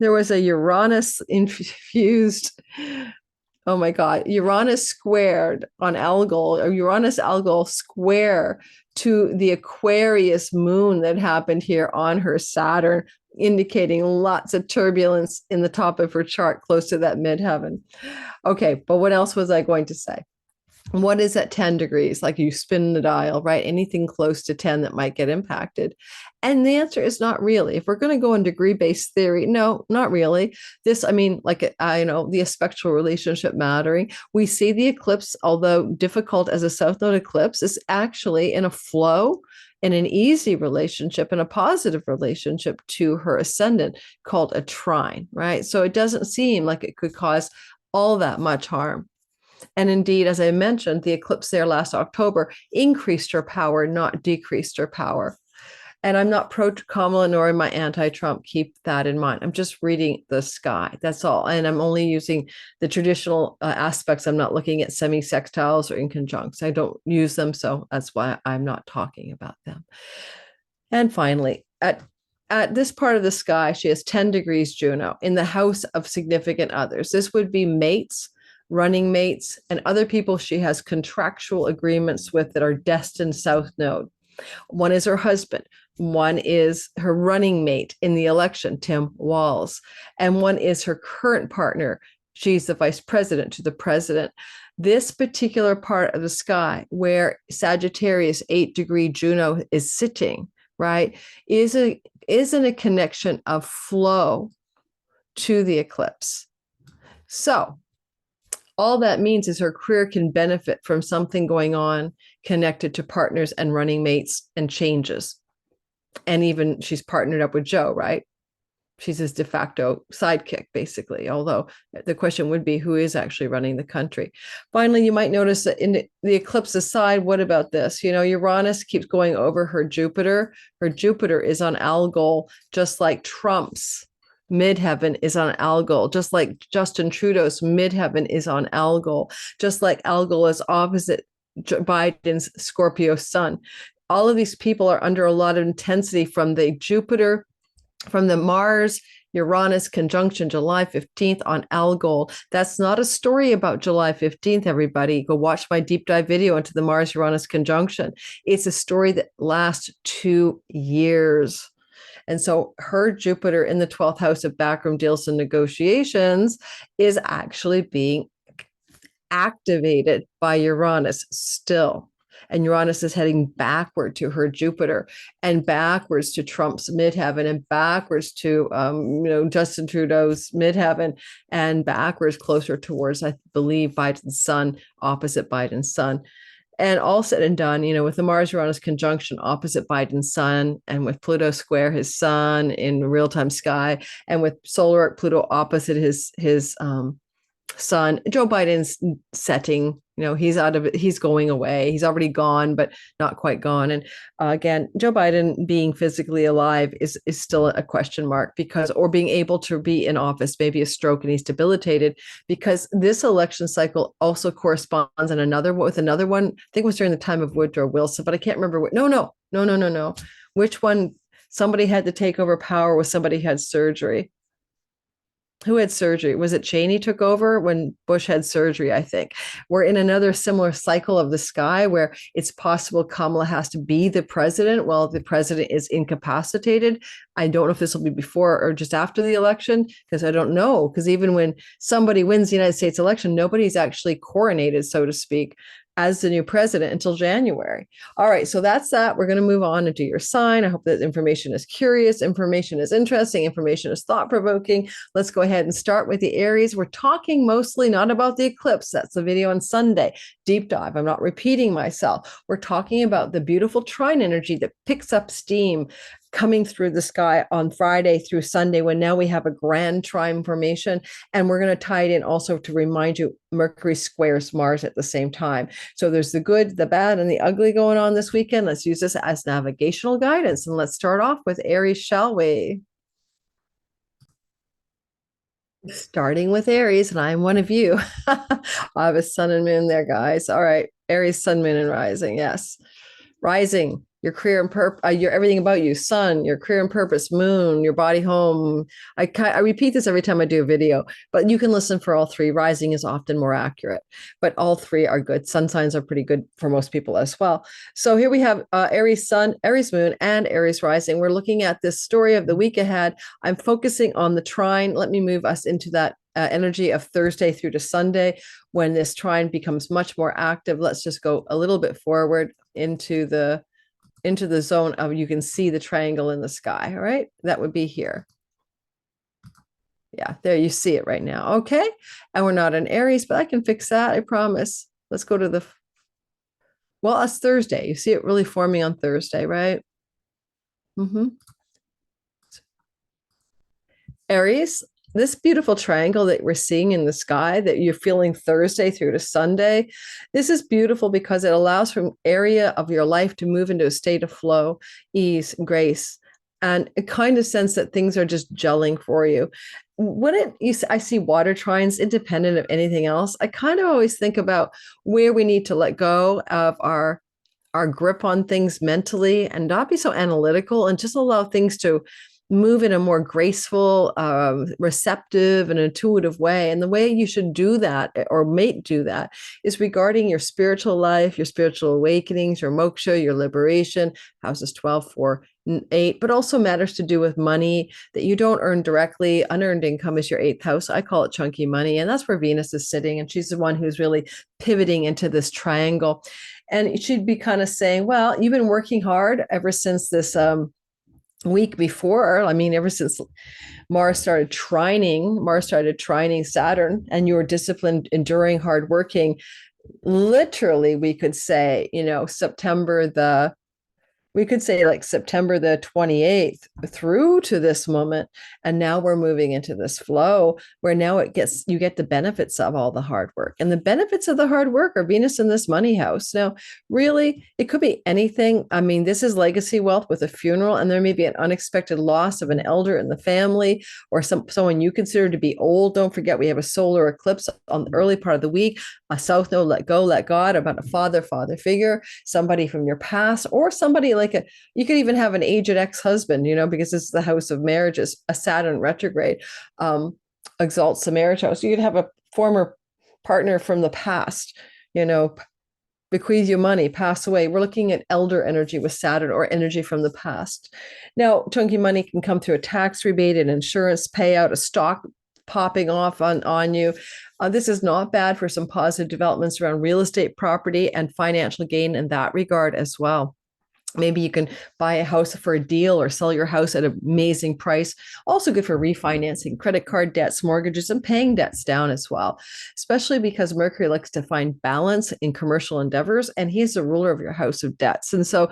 Uranus infused, oh my God, Uranus squared on Algol, or Uranus Algol square to the Aquarius moon that happened here on her Saturn, indicating lots of turbulence in the top of her chart close to that midheaven. Okay, but what else was I going to say? What is at 10 degrees? Like you spin the dial, right? Anything close to 10 that might get impacted. And the answer is not really. If we're going to go in degree-based theory, no, not really. This, I mean, like, the aspectual relationship mattering. We see the eclipse, although difficult as a South Node eclipse, is actually in a flow, in an easy relationship, in a positive relationship to her ascendant called a trine, right? So it doesn't seem like it could cause all that much harm. And indeed, as I mentioned, the eclipse there last October increased her power, not decreased her power. And I'm not pro Kamala nor am I anti-Trump. Keep that in mind. I'm just reading the sky. That's all. And I'm only using the traditional aspects. I'm not looking at semi-sextiles or inconjuncts. I don't use them. So that's why I'm not talking about them. And finally, at this part of the sky, she has 10 degrees Juno in the house of significant others. This would be mates, running mates, and other people she has contractual agreements with that are destined South Node. One is her husband. One is her running mate in the election, Tim Walz. And one is her current partner. She's the vice president to the president. This particular part of the sky where Sagittarius 8-degree Juno is sitting, right, is in a connection of flow to the eclipse. So all that means is her career can benefit from something going on connected to partners and running mates and changes. And even she's partnered up with Joe, right? She's his de facto sidekick, basically, although the question would be who is actually running the country. Finally, you might notice that in the eclipse aside, what about this? Uranus keeps going over her Jupiter. Her Jupiter is on Algol, just like Trump's midheaven is on Algol, just like Justin Trudeau's midheaven is on Algol, just like Algol is opposite Biden's Scorpio sun. All of these people are under a lot of intensity from the Jupiter, from the Mars Uranus conjunction July 15th on Algol. That's not a story about July 15th, everybody. Go watch my deep dive video into the Mars Uranus conjunction. It's a story that lasts 2 years. And so her Jupiter in the 12th house of backroom deals and negotiations is actually being activated by Uranus still. And Uranus is heading backward to her Jupiter and backwards to Trump's midheaven and backwards to, Justin Trudeau's midheaven and backwards closer towards, I believe, Biden's sun, opposite Biden's sun. And all said and done, with the Mars-Uranus conjunction opposite Biden's sun and with Pluto square his sun in real-time sky and with solar arc Pluto opposite his sun, Joe Biden's setting, he's going away. He's already gone, but not quite gone. And again, Joe Biden being physically alive is still a question mark or being able to be in office, maybe a stroke and he's debilitated, because this election cycle also corresponds with another one. I think it was during the time of Woodrow Wilson, but I can't remember. No. Which one? Somebody had to take over power with somebody had surgery. Who had surgery? Was it Cheney took over when Bush had surgery? I think we're in another similar cycle of the sky where it's possible Kamala has to be the president while the president is incapacitated. I don't know if this will be before or just after the election, because I don't know. Because even when somebody wins the United States election, nobody's actually coronated, so to speak, as the new president until January. All right, so that's that. We're going to move on and do your sign. I hope that information is curious, information is interesting, information is thought-provoking. Let's go ahead and start with the Aries. We're talking mostly not about the eclipse. That's the video on Sunday. Deep dive. I'm not repeating myself. We're talking about the beautiful trine energy that picks up steam coming through the sky on Friday through Sunday, when now we have a grand trine formation. And we're going to tie it in also to remind you Mercury squares Mars at the same time. So there's the good, the bad, and the ugly going on this weekend. Let's use this as navigational guidance. And let's start off with Aries, shall we? Starting with Aries, and I'm one of you. I have a sun and moon there, guys. All right. Aries, sun, moon, and rising. Yes. Rising, your career and purpose, your everything about you, sun, your career and purpose, moon, your body home. I repeat this every time I do a video, but you can listen for all three. Rising is often more accurate, but all three are good. Sun signs are pretty good for most people as well. So here we have Aries sun, Aries moon, and Aries rising. We're looking at this story of the week ahead. I'm focusing on the trine. Let me move us into that energy of Thursday through to Sunday, when this trine becomes much more active. Let's just go a little bit forward into the zone of, you can see the triangle in the sky. All right, that would be here. Yeah, there you see it right now. Okay, and we're not in Aries, but I can fix that, I promise. Let's go to the, well, it's Thursday. You see it really forming on Thursday, right? Aries, this beautiful triangle that we're seeing in the sky that you're feeling Thursday through to Sunday, this is beautiful because it allows from area of your life to move into a state of flow, ease, grace, and a kind of sense that things are just gelling for you. I see water trines independent of anything else, I kind of always think about where we need to let go of our grip on things mentally and not be so analytical and just allow things to move in a more graceful, receptive, and intuitive way. And the way you should do that, or may do that, is regarding your spiritual life, your spiritual awakenings, your moksha, your liberation, houses 12, 4, 8, but also matters to do with money that you don't earn directly. Unearned income is your 8th house. I call it chunky money. And that's where Venus is sitting. And she's the one who's really pivoting into this triangle. And she'd be kind of saying, well, you've been working hard ever since this week before. I mean, ever since Mars started trining Saturn, and you were disciplined, enduring, hardworking. Literally, we could say, we could say like September the 28th through to this moment. And now we're moving into this flow where now you get the benefits of all the hard work. And the benefits of the hard work are Venus in this money house. Now, really, it could be anything. I mean, this is legacy wealth with a funeral, and there may be an unexpected loss of an elder in the family, or someone you consider to be old. Don't forget, we have a solar eclipse on the early part of the week, a south node, let go, let God, about a father figure, somebody from your past, or somebody you could even have an aged ex-husband, because this is the house of marriages. A Saturn retrograde exalts the marriage house. You could have a former partner from the past, bequeath you money, pass away. We're looking at elder energy with Saturn, or energy from the past. Now, chunky money can come through a tax rebate, an insurance payout, a stock popping off on you. This is not bad for some positive developments around real estate, property, and financial gain in that regard as well. Maybe you can buy a house for a deal or sell your house at an amazing price. Also good for refinancing credit card debts, mortgages, and paying debts down as well, especially because Mercury likes to find balance in commercial endeavors, and he's the ruler of your house of debts. And so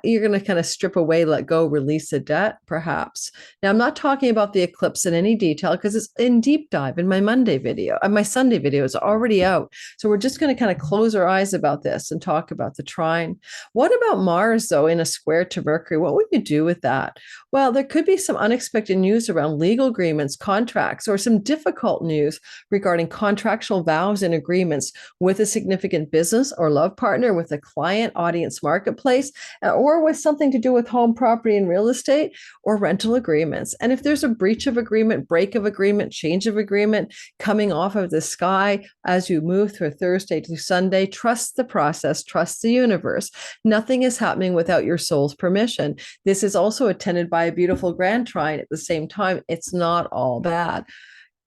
you're going to kind of strip away, let go, release a debt, perhaps. Now, I'm not talking about the eclipse in any detail because it's in deep dive in my Monday video. My Sunday video is already out. So we're just going to kind of close our eyes about this and talk about the trine. What about Mars, Mars, though, in a square to Mercury, what would you do with that? Well, there could be some unexpected news around legal agreements, contracts, or some difficult news regarding contractual vows and agreements with a significant business or love partner, with a client, audience, marketplace, or with something to do with home, property, and real estate, or rental agreements. And if there's a breach of agreement, break of agreement, change of agreement coming off of the sky as you move through Thursday to Sunday, trust the process, trust the universe. Nothing is happening without your soul's permission. This is also attended by a beautiful grand trine at the same time. It's not all bad.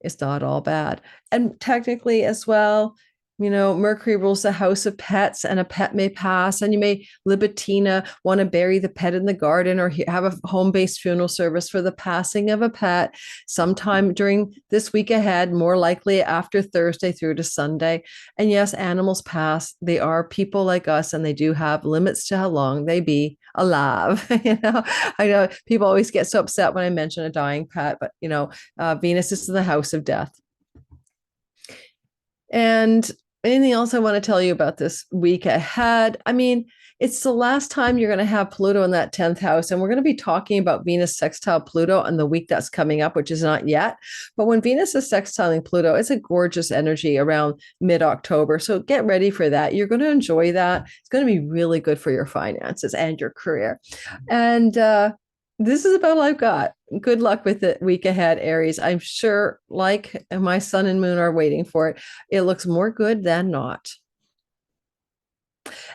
It's not all bad. And technically as well, Mercury rules the house of pets, and a pet may pass, and you may, Libitina, want to bury the pet in the garden or have a home-based funeral service for the passing of a pet sometime during this week ahead, more likely after Thursday through to Sunday. And yes, animals pass. They are people like us, and they do have limits to how long they be alive. I know people always get so upset when I mention a dying pet, but Venus is in the house of death. And anything else I want to tell you about this week ahead? I mean, it's the last time you're going to have Pluto in that 10th house. And we're going to be talking about Venus sextile Pluto in the week that's coming up, which is not yet. But when Venus is sextiling Pluto, it's a gorgeous energy around mid-October. So get ready for that. You're going to enjoy that. It's going to be really good for your finances and your career. And this is about all I've got. Good luck with the week ahead, Aries. I'm sure, like my sun and moon are waiting for it. It looks more good than not.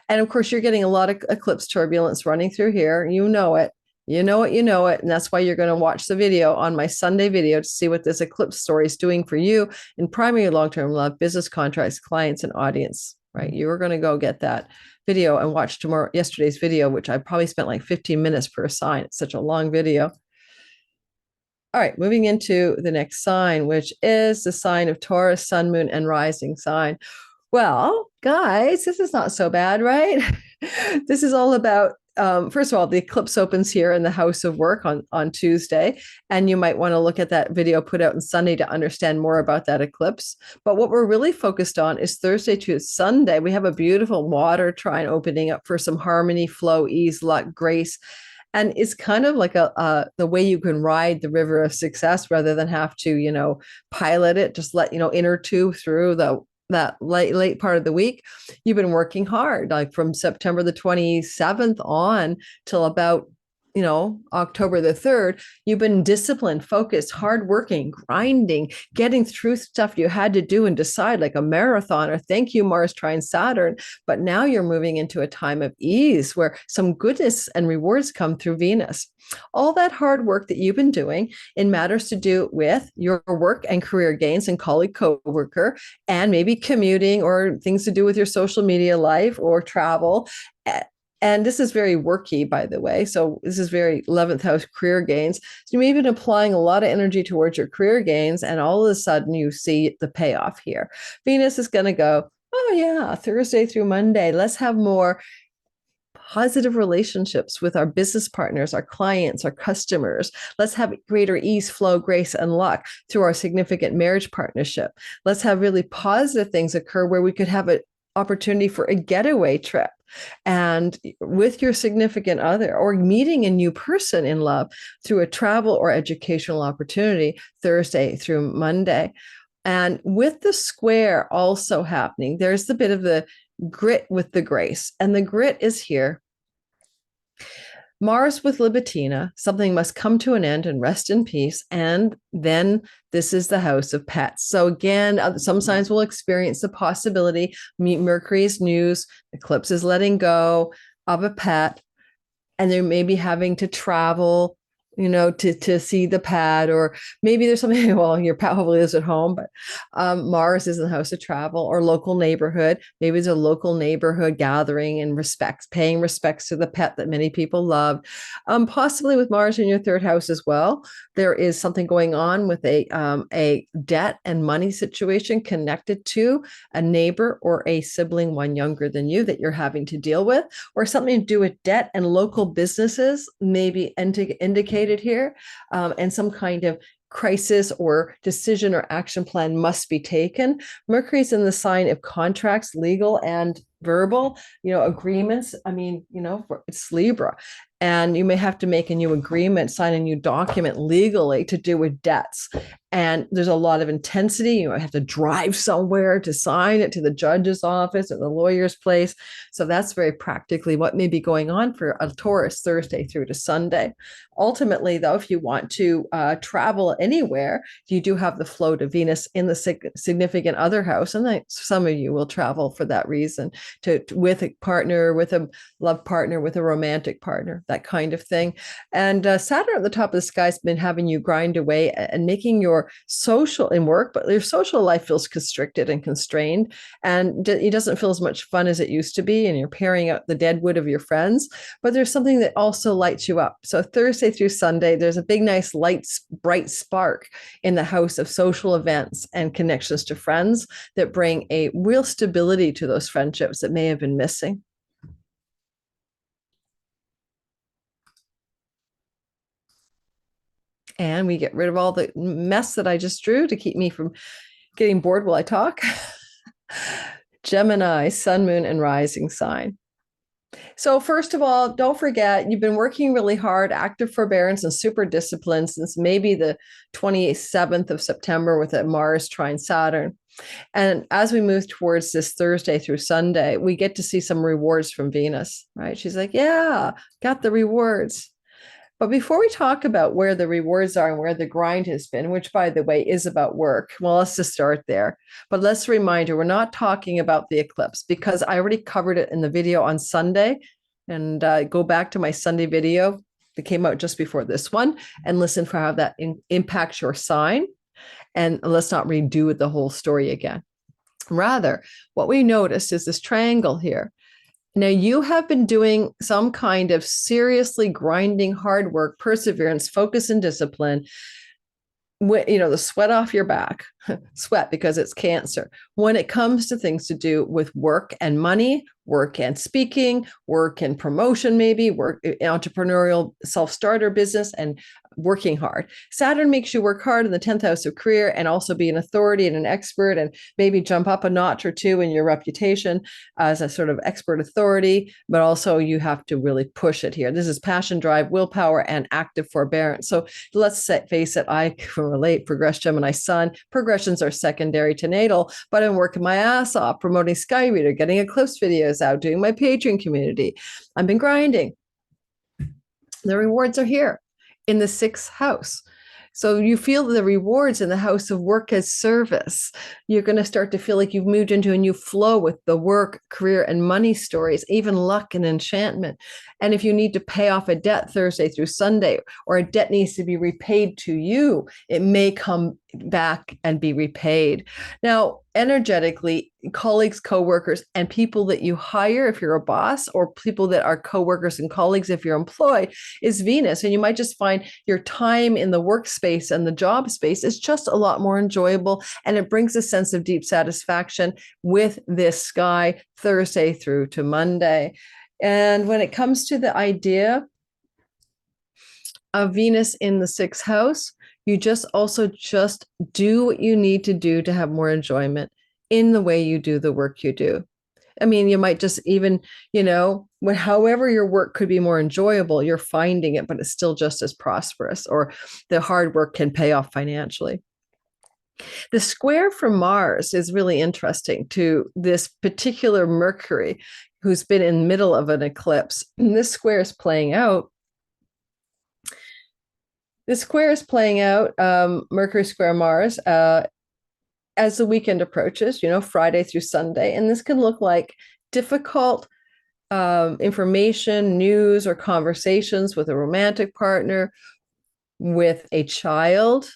And of course, you're getting a lot of eclipse turbulence running through here. You know it. You know it. And that's why you're going to watch the video on my Sunday video to see what this eclipse story is doing for you in primary long-term love, business contracts, clients, and audience, right? You're going to go get that video and watch yesterday's video, which I probably spent like 15 minutes per sign. It's such a long video. All right, moving into the next sign, which is the sign of Taurus, sun, moon, and rising sign. Well, guys, this is not so bad, right? This is all about, first of all, the eclipse opens here in the house of work on Tuesday, and you might want to look at that video put out on Sunday to understand more about that eclipse. But what we're really focused on is Thursday to Sunday. We have a beautiful water trine opening up for some harmony, flow, ease, luck, grace. And it's kind of like the way you can ride the river of success rather than have to, pilot it, just let, inner tube through that late part of the week. You've been working hard, like from September the 27th on till about October the 3rd, you've been disciplined, focused, hardworking, grinding, getting through stuff you had to do and decide, like a marathoner. Thank you, Mars trine Saturn. But now you're moving into a time of ease where some goodness and rewards come through Venus. All that hard work that you've been doing in matters to do with your work and career gains and colleague, coworker, and maybe commuting or things to do with your social media life or travel. And this is very worky, by the way. So this is very 11th house career gains. So you may have been applying a lot of energy towards your career gains, and all of a sudden you see the payoff here. Venus is going to go, oh yeah, Thursday through Monday, let's have more positive relationships with our business partners, our clients, our customers. Let's have greater ease, flow, grace, and luck through our significant marriage partnership. Let's have really positive things occur where we could have an opportunity for a getaway trip and with your significant other, or meeting a new person in love through a travel or educational opportunity Thursday through Monday. And with the square also happening, there's the bit of the grit with the grace. And the grit is here. Mars with Libitina, something must come to an end and rest in peace. And then this is the house of pets. So again, some signs will experience the possibility, Mercury's news, eclipse is letting go of a pet, and they may be having to travel, to see the pet, or maybe there's something, well, your pet hopefully lives at home, but Mars is in the house of travel or local neighborhood. Maybe it's a local neighborhood gathering and paying respects to the pet that many people love. Possibly with Mars in your third house as well, there is something going on with a debt and money situation connected to a neighbor or a sibling, one younger than you, that you're having to deal with, or something to do with debt and local businesses, maybe indicated here, and some kind of crisis or decision or action plan must be taken. Mercury's in the sign of contracts, legal, and verbal, agreements. I mean, it's Libra. And you may have to make a new agreement, sign a new document legally to do with debts. And there's a lot of intensity. You might have to drive somewhere to sign it, to the judge's office or the lawyer's place. So that's very practically what may be going on for a Taurus Thursday through to Sunday. Ultimately, though, if you want to travel anywhere, you do have the flow to Venus in the significant other house. And some of you will travel for that reason, with a partner, with a love partner, with a romantic partner, that kind of thing. And Saturn at the top of the sky has been having you grind away and making your social in work, but your social life feels constricted and constrained, and it doesn't feel as much fun as it used to be, and you're pairing out the dead wood of your friends. But there's something that also lights you up. So Thursday through Sunday, there's a big, nice, light, bright spark in the house of social events and connections to friends that bring a real stability to those friendships that may have been missing. And we get rid of all the mess that I just drew to keep me from getting bored while I talk. Gemini, sun, moon, and rising sign. So first of all, don't forget, you've been working really hard, active forbearance and super discipline since maybe the 27th of September with a Mars trine Saturn. And as we move towards this Thursday through Sunday, we get to see some rewards from Venus, right? She's like, yeah, got the rewards. But before we talk about where the rewards are and where the grind has been, which, by the way, is about work, well, let's just start there. But let's remind you, we're not talking about the eclipse because I already covered it in the video on Sunday. And go back to my Sunday video that came out just before this one and listen for how that impacts your sign. And let's not redo the whole story again. Rather, what we noticed is this triangle here. Now, you have been doing some kind of seriously grinding hard work, perseverance, focus, and discipline. The sweat off your back, sweat because it's Cancer. When it comes to things to do with work and money, work and speaking, work and promotion, maybe work, entrepreneurial self-starter business, and working hard. Saturn makes you work hard in the 10th house of career and also be an authority and an expert and maybe jump up a notch or two in your reputation as a sort of expert authority, but also you have to really push it here. This is passion, drive, willpower, and active forbearance. So let's face it, I can relate, progress Gemini sun. Progressions are secondary to natal, but I'm working my ass off, promoting Sky Reader, getting Eclipse videos out, doing my Patreon community. I've been grinding. The rewards are here in the 6th house. So you feel the rewards in the house of work as service. You're going to start to feel like you've moved into a new flow with the work, career, and money stories, even luck and enchantment. And if you need to pay off a debt Thursday through Sunday, or a debt needs to be repaid to you, it may come back and be repaid. Now, energetically, colleagues, coworkers, and people that you hire if you're a boss, or people that are coworkers and colleagues if you're employed, is Venus. And you might just find your time in the workspace and the job space is just a lot more enjoyable. And it brings a sense of deep satisfaction with this sky Thursday through to Monday. And when it comes to the idea of Venus in the 6th house, you just do what you need to do to have more enjoyment in the way you do the work you do. I mean, you might just even, however your work could be more enjoyable, you're finding it, but it's still just as prosperous, or the hard work can pay off financially. The square from Mars is really interesting to this particular Mercury, who's been in the middle of an eclipse. And this square is playing out. Mercury square Mars, as the weekend approaches, Friday through Sunday. And this can look like difficult information, news, or conversations with a romantic partner, with a child,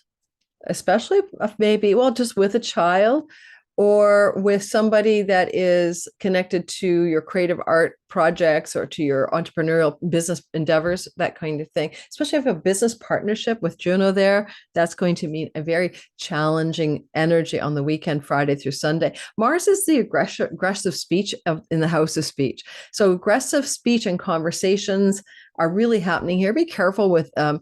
especially maybe, just with a child, or with somebody that is connected to your creative art projects or to your entrepreneurial business endeavors, that kind of thing. Especially if you have a business partnership with Juno there, that's going to mean a very challenging energy on the weekend, Friday through Sunday. Mars is the aggressive speech in the house of speech. So aggressive speech and conversations are really happening here. Be careful with kind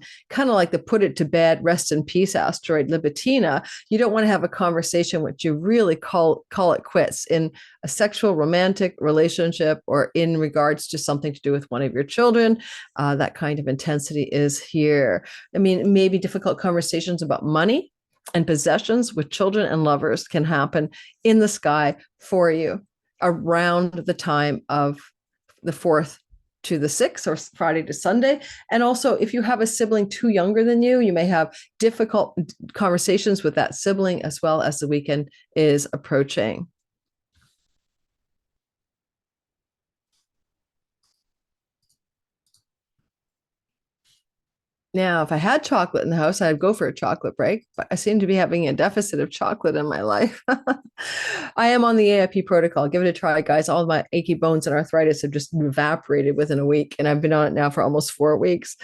of like the put it to bed, rest in peace asteroid Libitina. You don't want to have a conversation which you really call it quits in a sexual romantic relationship or in regards to something to do with one of your children. That kind of intensity is here. I mean, maybe difficult conversations about money and possessions with children and lovers can happen in the sky for you around the time of the 4th to the 6th, or Friday to Sunday. And also, if you have a sibling too younger than you, you may have difficult conversations with that sibling as well as the weekend is approaching. Now, if I had chocolate in the house, I'd go for a chocolate break, but I seem to be having a deficit of chocolate in my life. I am on the AIP protocol. Give it a try, guys. All of my achy bones and arthritis have just evaporated within a week, and I've been on it now for almost 4 weeks.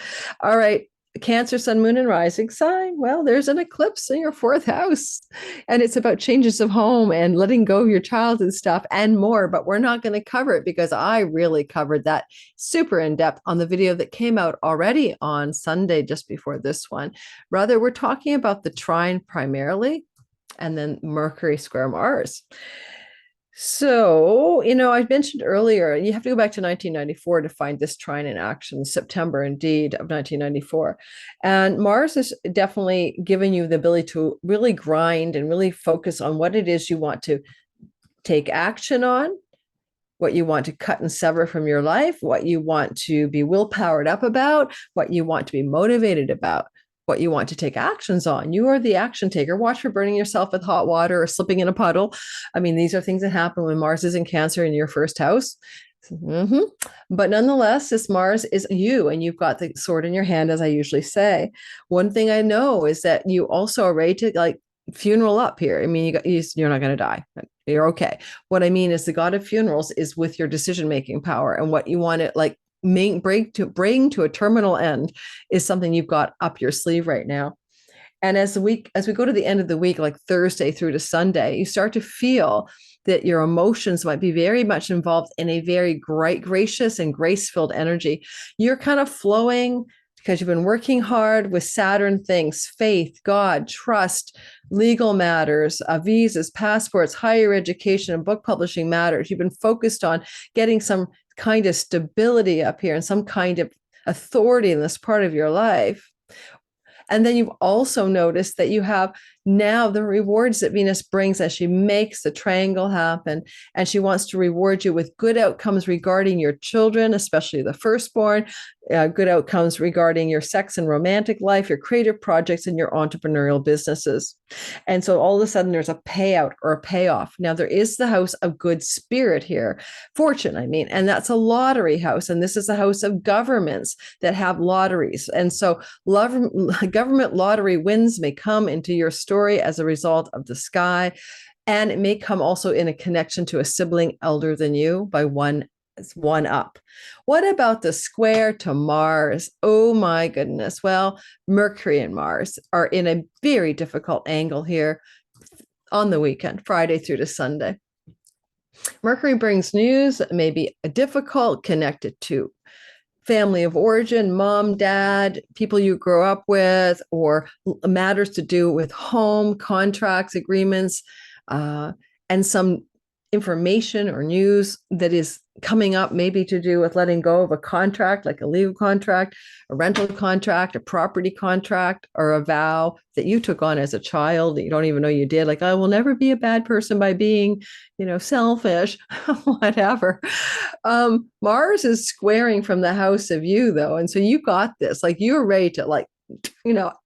All right. Cancer, sun, moon, and rising sign. Well, there's an eclipse in your 4th house, and it's about changes of home and letting go of your childhood stuff and more. But we're not going to cover it because I really covered that super in depth on the video that came out already on Sunday, just before this one. Rather, we're talking about the trine primarily, and then Mercury square Mars. So, I mentioned earlier, you have to go back to 1994 to find this trine in action, September indeed of 1994. And Mars has definitely given you the ability to really grind and really focus on what it is you want to take action on, what you want to cut and sever from your life, what you want to be willpowered up about, what you want to be motivated about, what you want to take actions on. You are the action taker. Watch for burning yourself with hot water or slipping in a puddle. I mean, these are things that happen when Mars is in Cancer in your 1st house. But nonetheless, this Mars is you, and you've got the sword in your hand, as I usually say. One thing I know is that you also are ready to like funeral up here. I mean, you're not going to die. You're okay. What I mean is the god of funerals is with your decision-making power, and what you want to like bring to a terminal end is something you've got up your sleeve right now. And as we go to the end of the week, like Thursday through to Sunday, you start to feel that your emotions might be very much involved in a very gracious and grace-filled energy. You're kind of flowing because you've been working hard with Saturn things, faith, God, trust, legal matters, visas, passports, higher education, and book publishing matters. You've been focused on getting some kind of stability up here and some kind of authority in this part of your life. And then you've also noticed that you have now the rewards that Venus brings as she makes the triangle happen. And she wants to reward you with good outcomes regarding your children, especially the firstborn, good outcomes regarding your sex and romantic life, your creative projects, and your entrepreneurial businesses. And so all of a sudden there's a payout or a payoff. Now there is the house of good spirit here, fortune, I mean, and that's a lottery house. And this is a house of governments that have lotteries. And so government lottery wins may come into your story as a result of the sky. And it may come also in a connection to a sibling elder than you by one up. What about the square to Mars? Oh my goodness. Well, Mercury and Mars are in a very difficult angle here on the weekend, Friday through to Sunday. Mercury brings news that may be difficult, connected to family of origin, mom, dad, people you grow up with, or matters to do with home, contracts, agreements, and some information or news that is coming up, maybe to do with letting go of a contract, like a legal contract, a rental contract, a property contract, or a vow that you took on as a child that you don't even know you did. Like, I will never be a bad person by being, selfish, whatever. Mars is squaring from the house of you, though. And so you got this, like, you're ready to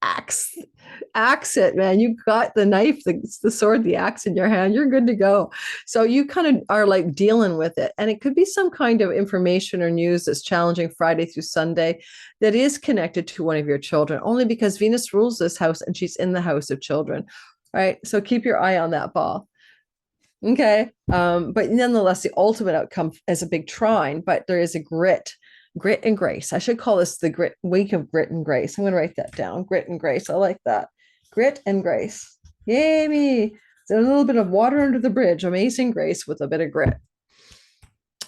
axe it, man. You got the knife, the sword, the axe in your hand. You're good to go. So you kind of are like dealing with it. And it could be some kind of information or news that's challenging Friday through Sunday that is connected to one of your children, only because Venus rules this house and she's in the house of children, right? So keep your eye on that ball. Okay. But nonetheless, the ultimate outcome is a big trine, but there is a grit and grace. I should call this the week of grit and grace. I'm going to write that down. Grit and grace. I like that. Grit and grace. Yay me. There's a little bit of water under the bridge. Amazing grace with a bit of grit.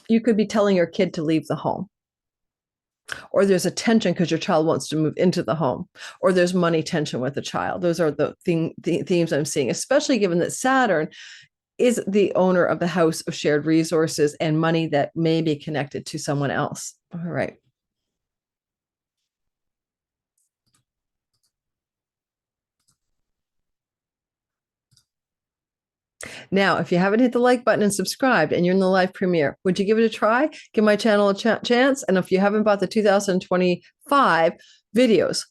You could be telling your kid to leave the home. or there's a tension because your child wants to move into the home, or there's money tension with the child. Those are the themes I'm seeing, especially given that Saturn is the owner of the house of shared resources and money that may be connected to someone else. All right. Now, if you haven't hit the like button and subscribed and you're in the live premiere, would you give it a try? Give my channel a chance. And if you haven't bought the 2025 videos,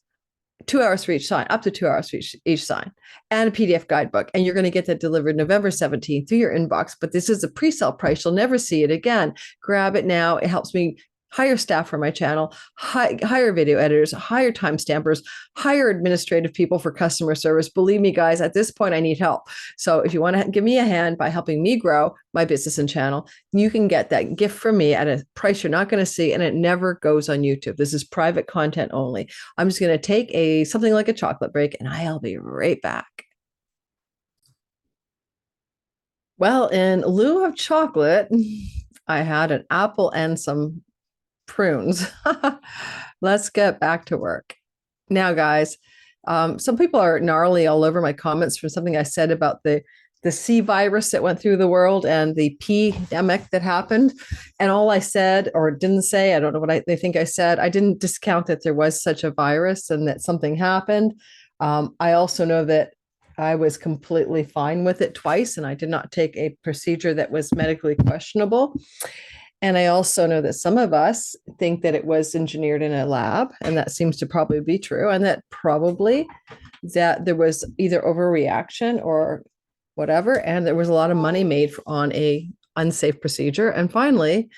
2 hours for each sign, up to 2 hours for each sign, and a PDF guidebook. And you're going to get that delivered November 17th through your inbox. But this is a pre-sale price. You'll never see it again. Grab it now. It helps me hire staff for my channel, hire video editors, hire time stampers, hire administrative people for customer service. Believe me, guys, at this point, I need help. So if you want to give me a hand by helping me grow my business and channel, you can get that gift from me at a price you're not going to see, and it never goes on YouTube. This is private content only. I'm just going to take something like a chocolate break, and I'll be right back. Well, in lieu of chocolate, I had an apple and some prunes. Let's get back to work. Now, guys, some people are gnarly all over my comments for something I said about the C virus that went through the world and the pandemic that happened. And all I said or didn't say, I don't know what they think I said. I didn't discount that there was such a virus and that something happened. I also know that I was completely fine with it twice, and I did not take a procedure that was medically questionable. And I also know that some of us think that it was engineered in a lab, and that seems to probably be true, and that probably that there was either overreaction or whatever, and there was a lot of money made on a unsafe procedure. And finally,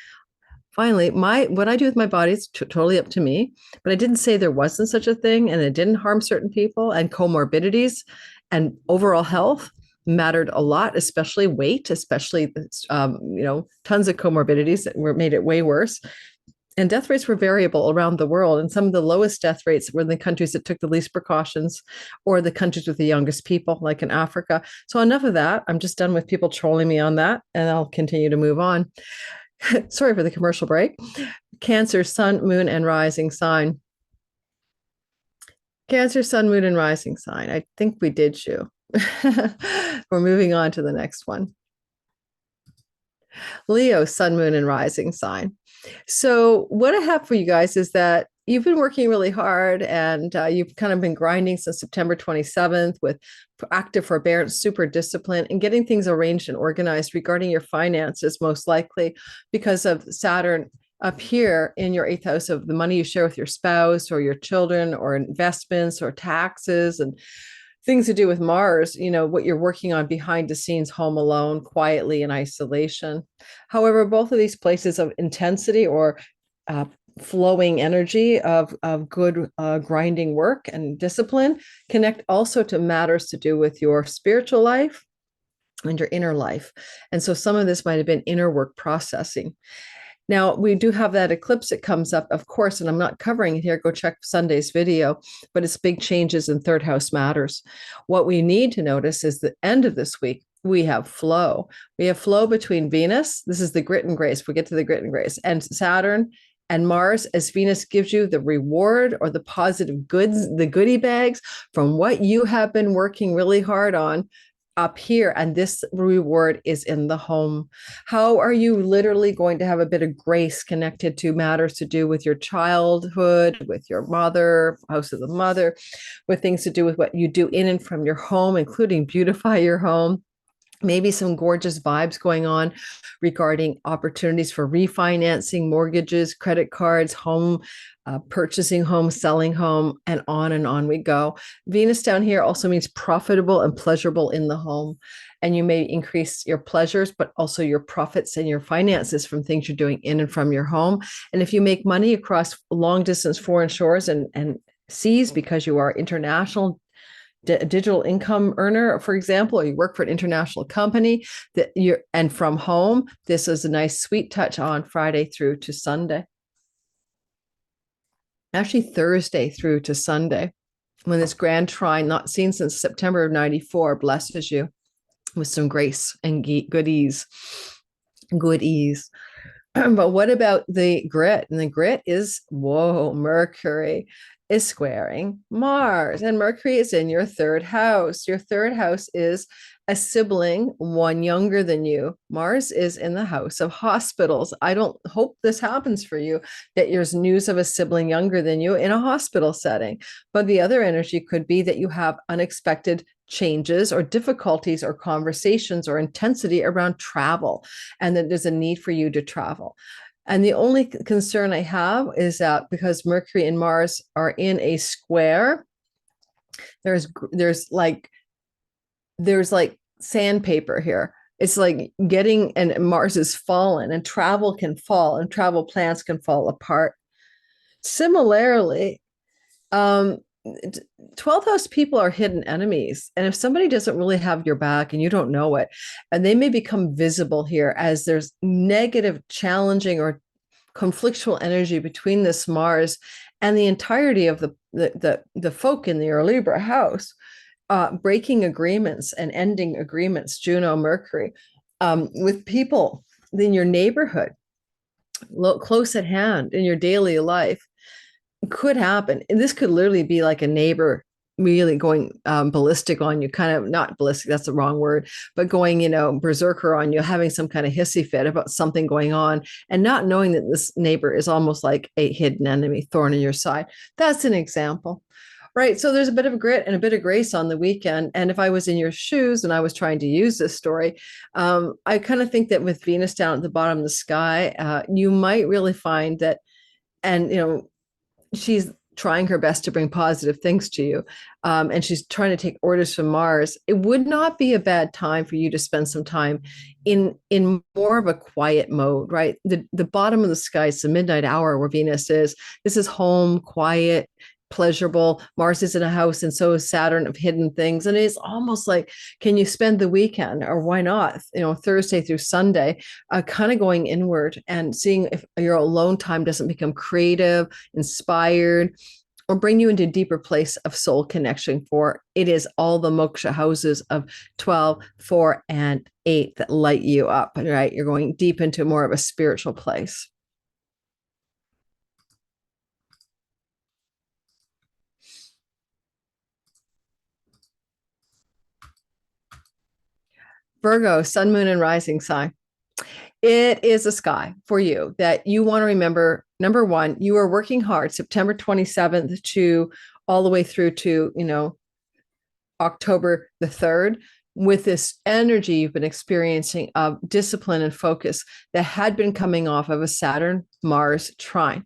what I do with my body is totally up to me. But I didn't say there wasn't such a thing, and it didn't harm certain people, and comorbidities and overall health mattered a lot, especially weight, especially tons of comorbidities that made it way worse. And death rates were variable around the world. And some of the lowest death rates were in the countries that took the least precautions, or the countries with the youngest people, like in Africa. So enough of that. I'm just done with people trolling me on that, and I'll continue to move on. Sorry for the commercial break. Cancer, sun, moon, and rising sign. Cancer, sun, moon, and rising sign. I think we did you. We're moving on to the next one. Leo, sun, moon, and rising sign. So what I have for you guys is that you've been working really hard, and you've kind of been grinding since September 27th with active forbearance, super discipline, and getting things arranged and organized regarding your finances, most likely because of Saturn up here in your 8th house of the money you share with your spouse or your children, or investments or taxes, and things to do with Mars, what you're working on behind the scenes, home alone, quietly in isolation. However, both of these places of intensity or flowing energy of good grinding work and discipline connect also to matters to do with your spiritual life and your inner life. And so some of this might have been inner work processing. Now, we do have that eclipse that comes up, of course, and I'm not covering it here. Go check Sunday's video, but it's big changes in third house matters. What we need to notice is the end of this week, we have flow. We have flow between Venus. This is the grit and grace. We get to the grit and grace, and Saturn and Mars, as Venus gives you the reward or the positive goods, the goodie bags from what you have been working really hard on up here, and this reward is in the home. How are you literally going to have a bit of grace connected to matters to do with your childhood, with your mother, house of the mother, with things to do with what you do in and from your home, including beautify your home? Maybe some gorgeous vibes going on regarding opportunities for refinancing, mortgages, credit cards, home, purchasing home, selling home, and on we go. Venus down here also means profitable and pleasurable in the home. And you may increase your pleasures, but also your profits and your finances from things you're doing in and from your home. And if you make money across long distance foreign shores and seas because you are international, digital income earner, for example, or you work for an international company and from home, this is a nice sweet touch on Friday through to Sunday. Actually, Thursday through to Sunday, when this grand trine, not seen since September of 94, blesses you with some grace and good ease. But what about the grit? And the grit is, whoa, Mercury is squaring Mars, and Mercury is in your third house. Your third house is a sibling, one younger than you. Mars is in the house of hospitals. I don't hope this happens for you, that there's news of a sibling younger than you in a hospital setting. But the other energy could be that you have unexpected changes or difficulties or conversations or intensity around travel, and that there's a need for you to travel. And the only concern I have is that because Mercury and Mars are in a square, there's like sandpaper here. It's like and Mars is fallen, and travel can fall, and travel plans can fall apart. Similarly, 12th house people are hidden enemies. And if somebody doesn't really have your back and you don't know it, and they may become visible here as there's negative, challenging, or conflictual energy between this Mars and the entirety of the folk in your Libra house, breaking agreements and ending agreements, Juno, Mercury, with people in your neighborhood, close at hand in your daily life, could happen. And this could literally be like a neighbor really going ballistic on you, kind of, not ballistic, that's the wrong word, but going, berserker on you, having some kind of hissy fit about something going on, and not knowing that this neighbor is almost like a hidden enemy, thorn in your side. That's an example. Right. So there's a bit of grit and a bit of grace on the weekend. And if I was in your shoes and I was trying to use this story, I kind of think that with Venus down at the bottom of the sky, you might really find that, and, she's trying her best to bring positive things to you. And she's trying to take orders from Mars. It would not be a bad time for you to spend some time in more of a quiet mode, right? The bottom of the sky is the midnight hour where Venus is. This is home, quiet, pleasurable. Mars is in a house, and so is Saturn, of hidden things. And it's almost like, can you spend the weekend, or why not, Thursday through Sunday, kind of going inward and seeing if your alone time doesn't become creative, inspired, or bring you into a deeper place of soul connection. For it is all the moksha houses of 12, 4, and 8 that light you up, right? You're going deep into more of a spiritual place. Virgo, sun, moon, and rising sign. It is a sky for you that you want to remember. Number one, you are working hard September 27th to all the way through to, October the 3rd, with this energy you've been experiencing of discipline and focus that had been coming off of a Saturn Mars trine.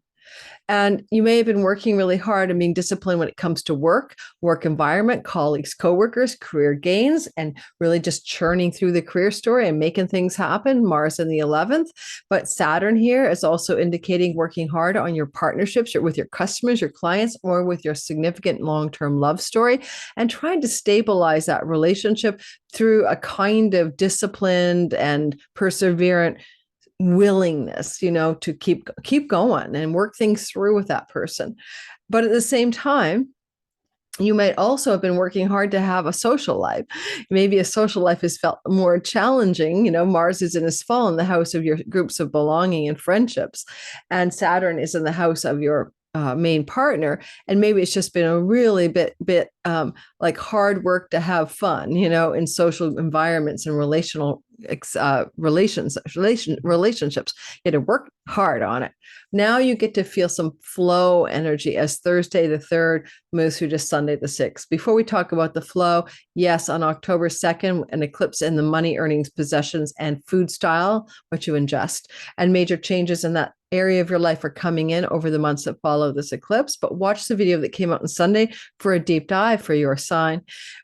And you may have been working really hard and being disciplined when it comes to work environment, colleagues, coworkers, career gains, and really just churning through the career story and making things happen. Mars in the 11th. But Saturn here is also indicating working hard on your partnerships, with your customers, your clients, or with your significant long-term love story, and trying to stabilize that relationship through a kind of disciplined and perseverant willingness, to keep going and work things through with that person. But at the same time, you might also have been working hard to have a social life. Maybe a social life has felt more challenging. Mars is in his fall in the house of your groups of belonging and friendships, and Saturn is in the house of your main partner. And maybe it's just been a really bit like hard work to have fun, in social environments and relationships. You had to work hard on it. Now you get to feel some flow energy as Thursday the 3rd moves through to Sunday the 6th. Before we talk about the flow, yes, on October 2nd, an eclipse in the money, earnings, possessions, and food style, what you ingest, and major changes in that area of your life are coming in over the months that follow this eclipse. But watch the video that came out on Sunday for a deep dive for your sign.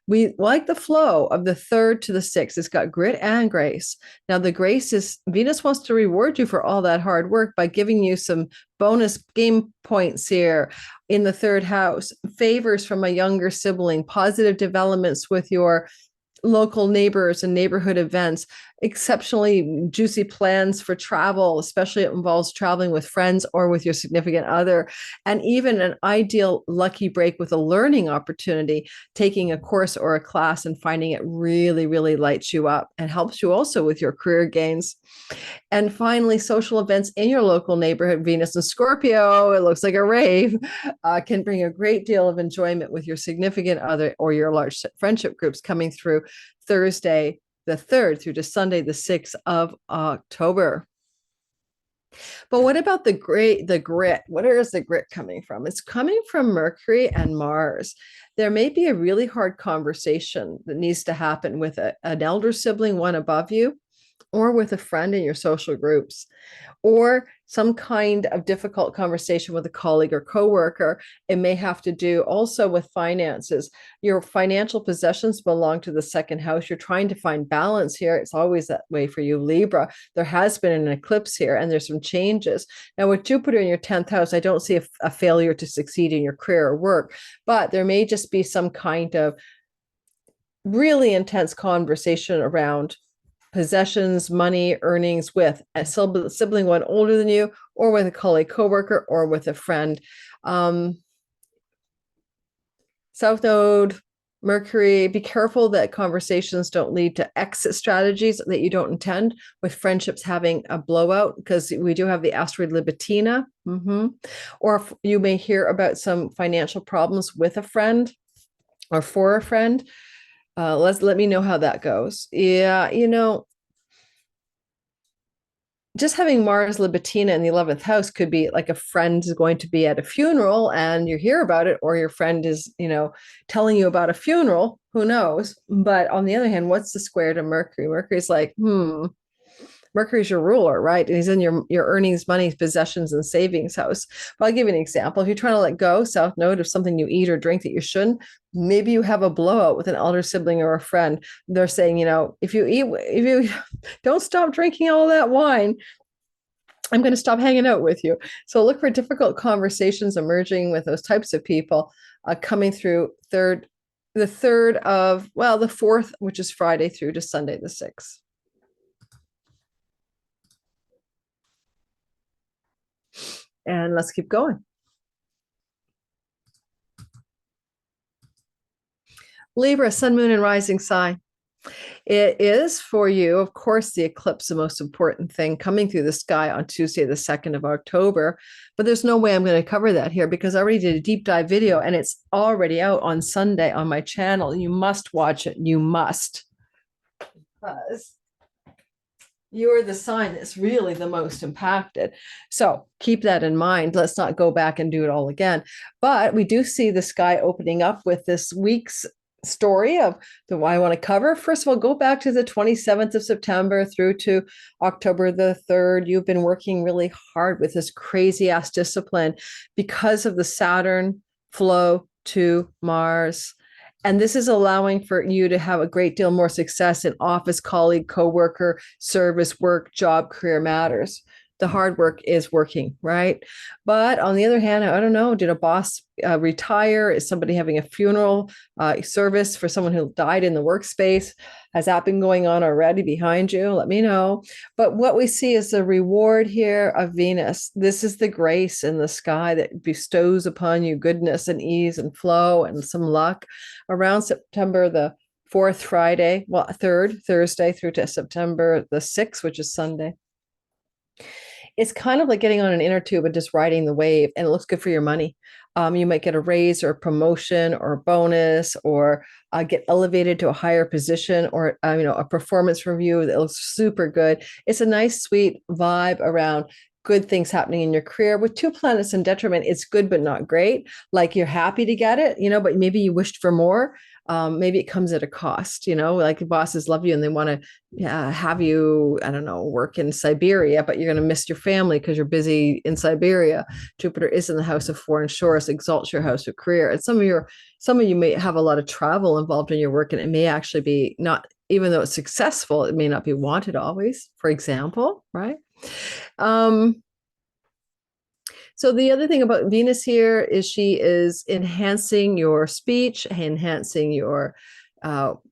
We like the flow of the 3rd to the 6th. It's got grit and grace. Now, the grace is Venus wants to reward you for all that hard work by giving you some bonus game points here in the 3rd house, favors from a younger sibling, positive developments with your local neighbors and neighborhood events. exceptionally juicy plans for travel, especially it involves traveling with friends or with your significant other, and even an ideal lucky break with a learning opportunity, taking a course or a class and finding it really, really lights you up and helps you also with your career gains. And finally, social events in your local neighborhood, Venus and Scorpio, it looks like a rave, can bring a great deal of enjoyment with your significant other or your large friendship groups coming through Thursday the 3rd through to Sunday the 6th of October. But what about the grit? Where is the grit coming from? It's coming from Mercury and Mars. There may be a really hard conversation that needs to happen with an elder sibling, one above you, or with a friend in your social groups, or some kind of difficult conversation with a colleague or coworker. It may have to do also with finances. Your financial possessions belong to the second house. You're trying to find balance here. It's always that way for you, Libra. There has been an eclipse here, and there's some changes. Now, with Jupiter in your 10th house, I don't see a failure to succeed in your career or work, but there may just be some kind of really intense conversation around possessions, money, earnings with a sibling, one older than you, or with a colleague, coworker, or with a friend. South Node, Mercury, be careful that conversations don't lead to exit strategies that you don't intend, with friendships having a blowout, because we do have the asteroid Libitina. Or you may hear about some financial problems with a friend or for a friend. Let me know how that goes. Yeah, just having Mars Libitina in the 11th house could be like a friend is going to be at a funeral and you hear about it, or your friend is, telling you about a funeral. Who knows? But on the other hand, what's the square to Mercury? Mercury's like, Mercury's your ruler, right? And he's in your earnings, money, possessions, and savings house. But I'll give you an example. If you're trying to let go, South Node, of something you eat or drink that you shouldn't, maybe you have a blowout with an elder sibling or a friend. They're saying, if you don't stop drinking all that wine, I'm going to stop hanging out with you. So look for difficult conversations emerging with those types of people coming through the 4th, which is Friday through to Sunday the 6th. And let's keep going. Libra, sun, moon, and rising sign. It is for you, of course, the eclipse, the most important thing coming through the sky on Tuesday, the 2nd of October. But there's no way I'm going to cover that here because I already did a deep dive video and it's already out on Sunday on my channel. You must watch it. You must. Because you're the sign that's really the most impacted. So keep that in mind. Let's not go back and do it all again. But we do see the sky opening up with this week's story of why I want to cover. First of all, go back to the 27th of September through to October the 3rd. You've been working really hard with this crazy ass discipline because of the Saturn flow to Mars. And this is allowing for you to have a great deal more success in office, colleague, coworker, service, work, job, career matters. The hard work is working, right? But on the other hand, I don't know, did a boss retire? Is somebody having a funeral service for someone who died in the workspace? Has that been going on already behind you? Let me know. But what we see is the reward here of Venus. This is the grace in the sky that bestows upon you goodness and ease and flow and some luck around September the 4th, Friday, 3rd, Thursday through to September the 6th, which is Sunday. It's kind of like getting on an inner tube and just riding the wave, and it looks good for your money. You might get a raise or a promotion or a bonus, or get elevated to a higher position, or a performance review that looks super good. It's a nice, sweet vibe around good things happening in your career. With 2 planets in detriment, it's good but not great. Like you're happy to get it, but maybe you wished for more. Maybe it comes at a cost, like bosses love you and they want to have you, I don't know, work in Siberia, but you're going to miss your family because you're busy in Siberia. Jupiter is in the house of foreign shores, exalts your house of career. And some of you may have a lot of travel involved in your work, and it may actually be not, even though it's successful, it may not be wanted always, for example, right? So the other thing about Venus here is she is enhancing your speech, enhancing your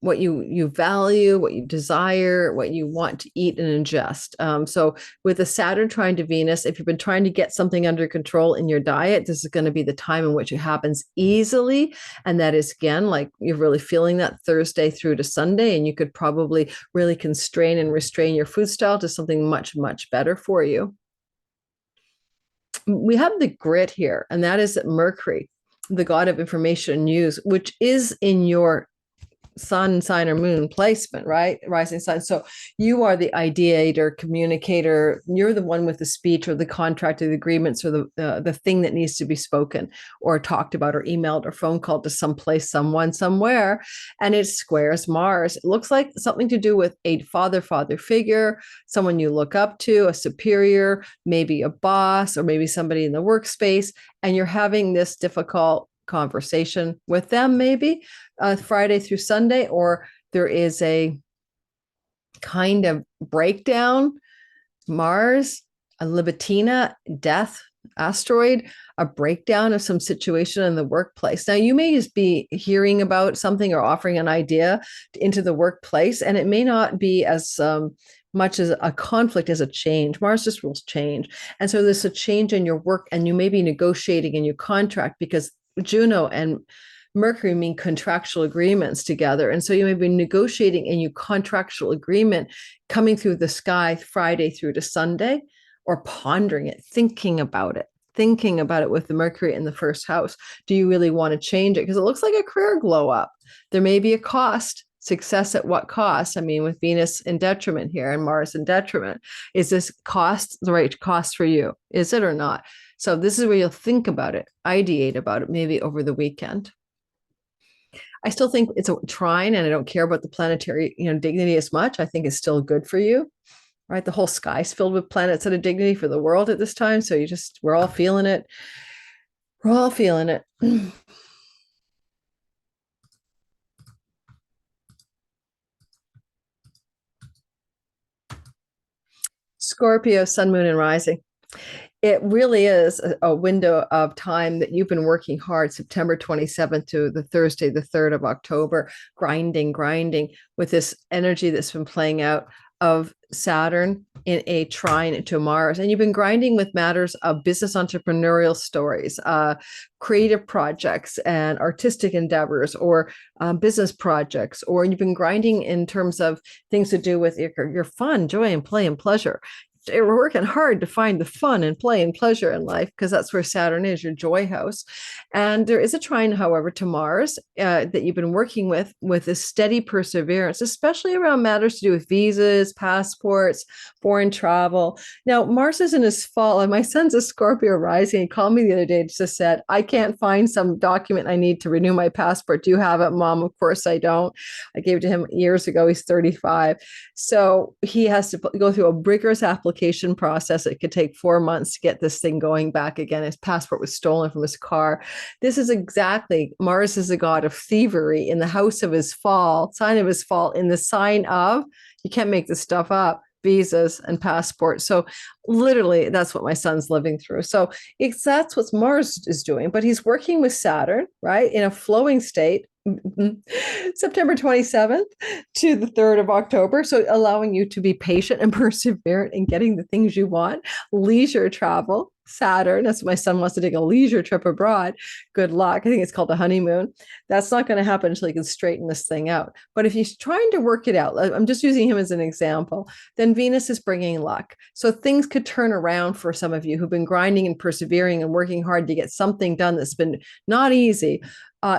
what you value, what you desire, what you want to eat and ingest. So with the Saturn trine to Venus, if you've been trying to get something under control in your diet, this is going to be the time in which it happens easily. And that is, again, like you're really feeling that Thursday through to Sunday, and you could probably really constrain and restrain your food style to something much, much better for you. We have the grit here, and that is Mercury, the god of information and news, which is in your sun, sign, or moon placement, right? Rising sign. So you are the ideator, communicator. You're the one with the speech or the contract or the agreements or the thing that needs to be spoken or talked about or emailed or phone called to someplace, someone, somewhere. And it squares Mars. It looks like something to do with a father figure, someone you look up to, a superior, maybe a boss, or maybe somebody in the workspace. And you're having this difficult conversation with them, maybe Friday through Sunday, or there is a kind of breakdown. Mars, a Libitina, death, asteroid, a breakdown of some situation in the workplace. Now, you may just be hearing about something or offering an idea into the workplace, and it may not be as much as a conflict as a change. Mars just rules change. And so there's a change in your work, and you may be negotiating in your contract because Juno and Mercury mean contractual agreements together. And so you may be negotiating in your contractual agreement coming through the sky Friday through to Sunday, or pondering it, thinking about it with the Mercury in the first house. Do you really want to change it? Because it looks like a career glow up. There may be a cost. Success at what cost? I mean, with Venus in detriment here and Mars in detriment, is this cost the right cost for you? Is it or not? So this is where you'll think about it, ideate about it, maybe over the weekend. I still think it's a trine, and I don't care about the planetary, dignity as much. I think it's still good for you, right? The whole sky's filled with planets at a dignity for the world at this time. So we're all feeling it. We're all feeling it. Scorpio, sun, moon, and rising. It really is a window of time that you've been working hard, September 27th to the Thursday, the 3rd of October, grinding with this energy that's been playing out of Saturn in a trine to Mars. And you've been grinding with matters of business entrepreneurial stories, creative projects and artistic endeavors, or business projects, or you've been grinding in terms of things to do with your fun, joy, and play and pleasure. We're working hard to find the fun and play and pleasure in life, because that's where Saturn is, your joy house. And there is a trine, however, to Mars that you've been working with a steady perseverance, especially around matters to do with visas, passports, foreign travel. Now, Mars is in his fall, and my son's a Scorpio rising. He called me the other day and just said, I can't find some document I need to renew my passport. Do you have it, Mom? Of course I don't. I gave it to him years ago. He's 35. So he has to go through a rigorous application process. It could take 4 months to get this thing going back again. His passport was stolen from his car. This is exactly, Mars is a god of thievery in the house of his fall, sign of his fall, in the sign of, you can't make this stuff up, visas and passports. So literally that's what my son's living through. So that's what Mars is doing, but he's working with Saturn, right, in a flowing state, September 27th to the 3rd of October. So allowing you to be patient and perseverant in getting the things you want. Leisure travel, Saturn. That's what my son wants to take a leisure trip abroad. Good luck. I think it's called a honeymoon. That's not going to happen until he can straighten this thing out. But if he's trying to work it out, I'm just using him as an example, then Venus is bringing luck. So things could turn around for some of you who've been grinding and persevering and working hard to get something done that's been not easy.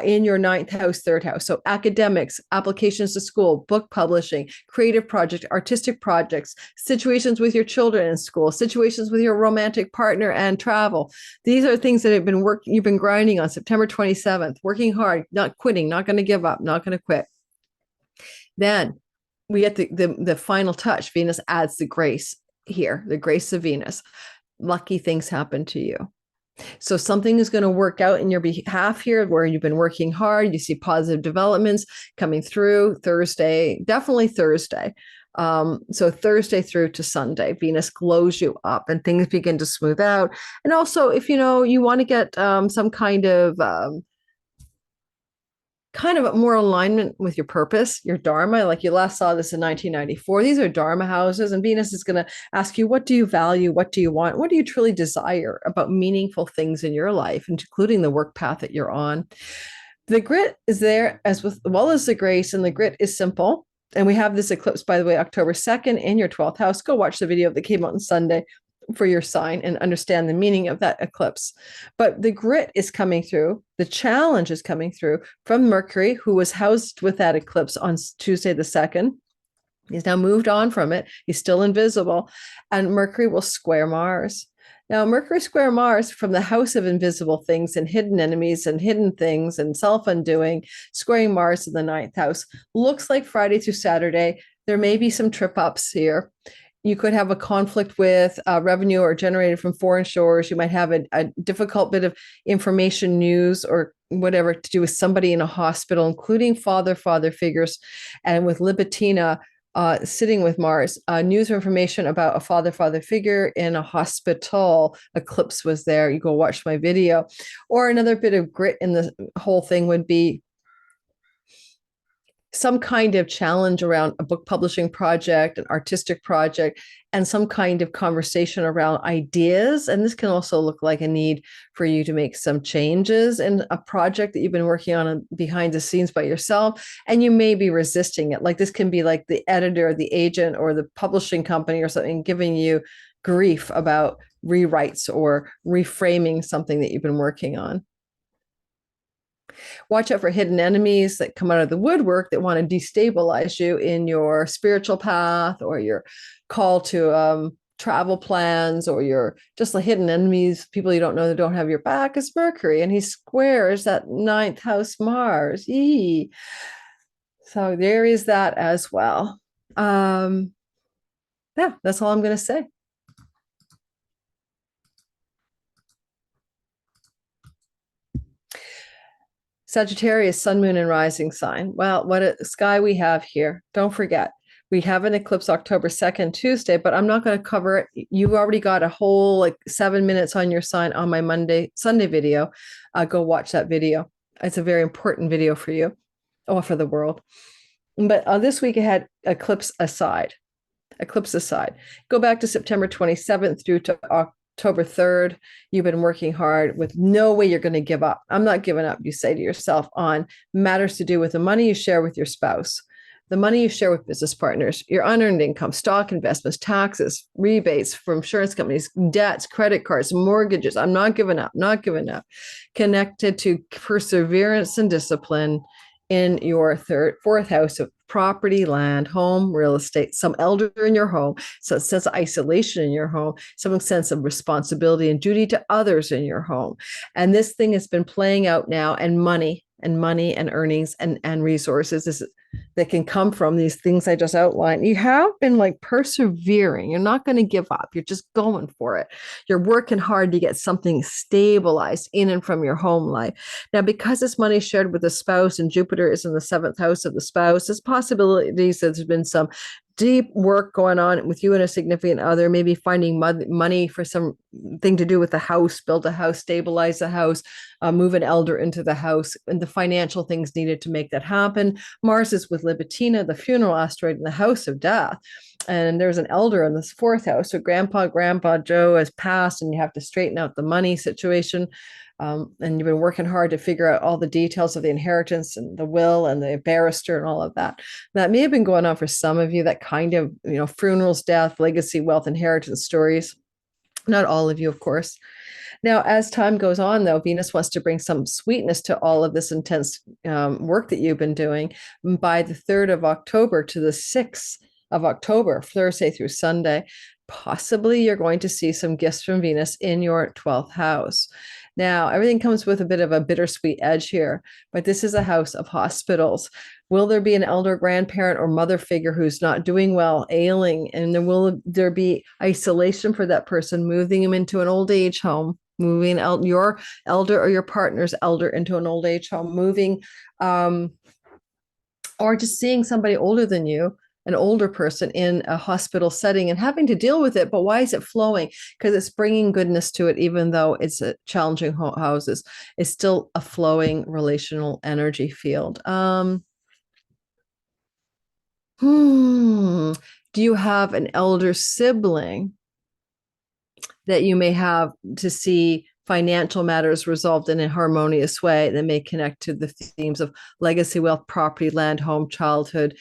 In your 9th house, 3rd house. So academics, applications to school, book publishing, creative project, artistic projects, situations with your children in school, situations with your romantic partner, and travel. These are things that you've been grinding on. September 27th, working hard, not quitting, not going to give up, not going to quit. Then we get the final touch. Venus adds the grace here, the grace of Venus. Lucky things happen to you. So something is going to work out in your behalf here, where you've been working hard. You see positive developments coming through Thursday, definitely Thursday. So Thursday through to Sunday, Venus glows you up and things begin to smooth out. And also, if you want to get some kind of kind of more alignment with your purpose, your dharma. Like you last saw this in 1994. These are dharma houses, and Venus is going to ask you, what do you value? What do you want? What do you truly desire about meaningful things in your life, including the work path that you're on? The grit is there as well as the grace, and the grit is simple. And we have this eclipse, by the way, October 2nd in your 12th house. Go watch the video that came out on Sunday for your sign and understand the meaning of that eclipse. But the grit is coming through. The challenge is coming through from Mercury, who was housed with that eclipse on Tuesday the 2nd. He's now moved on from it. He's still invisible. And Mercury will square Mars. Now, Mercury square Mars from the house of invisible things and hidden enemies and hidden things and self-undoing, squaring Mars in the 9th house, looks like Friday through Saturday. There may be some trip-ups here. You could have a conflict with revenue or generated from foreign shores. You might have a difficult bit of information, news, or whatever to do with somebody in a hospital, including father figures. And with Libitina, sitting with Mars, news or information about a father figure in a hospital. Eclipse was there. You go watch my video. Or another bit of grit in the whole thing would be some kind of challenge around a book publishing project, an artistic project, and some kind of conversation around ideas. And this can also look like a need for you to make some changes in a project that you've been working on behind the scenes by yourself. And you may be resisting it. Like this can be like the editor, the agent, or the publishing company or something giving you grief about rewrites or reframing something that you've been working on. Watch out for hidden enemies that come out of the woodwork that want to destabilize you in your spiritual path or your call to travel plans, or your just the hidden enemies, people you don't know that don't have your back, is Mercury, and he squares that 9th house Mars. Yee. So there is that as well. Yeah, that's all I'm going to say. Sagittarius, sun, moon, and rising sign. Well, what a sky we have here. Don't forget, we have an eclipse October 2nd, Tuesday, but I'm not going to cover it. You've already got a whole like 7 minutes on your sign on my Sunday video. Go watch that video. It's a very important video for you or for the world. But this week ahead, eclipse aside, go back to September 27th through to October 3rd. You've been working hard with no way you're going to give up. I'm not giving up, you say to yourself, on matters to do with the money you share with your spouse, the money you share with business partners, your unearned income, stock investments, taxes, rebates from insurance companies, debts, credit cards, mortgages. I'm not giving up, connected to perseverance and discipline in your fourth house of property, land, home, real estate, some elder in your home, so a sense of isolation in your home, some sense of responsibility and duty to others in your home. And this thing has been playing out now, and money and earnings and resources that can come from these things I just outlined. You have been like persevering. You're not going to give up. You're just going for it. You're working hard to get something stabilized in and from your home life. Now, because this money is shared with the spouse and Jupiter is in the 7th house of the spouse, there's possibilities that there's been some deep work going on with you and a significant other, maybe finding money for something to do with the house, build a house, stabilize the house, move an elder into the house, and the financial things needed to make that happen. Mars is with Libitina, the funeral asteroid, in the house of death. And there's an elder in this 4th house. So Grandpa Joe has passed, and you have to straighten out the money situation. And you've been working hard to figure out all the details of the inheritance and the will and the barrister and all of that. That may have been going on for some of you, that kind of, funerals, death, legacy, wealth, inheritance stories. Not all of you, of course. Now, as time goes on, though, Venus wants to bring some sweetness to all of this intense work that you've been doing. By the 3rd of October to the 6th of October, Thursday through Sunday, possibly you're going to see some gifts from Venus in your 12th house. Now, everything comes with a bit of a bittersweet edge here, but this is a house of hospitals. Will there be an elder grandparent or mother figure who's not doing well, ailing, and then will there be isolation for that person, moving them into an old age home, moving your elder or your partner's elder into an old age home, moving, or just seeing somebody older than you an older person in a hospital setting and having to deal with it. But why is it flowing? Because it's bringing goodness to it, even though it's a challenging houses. It's still a flowing relational energy field. Do you have an elder sibling that you may have to see financial matters resolved in a harmonious way that may connect to the themes of legacy, wealth, property, land, home, childhood,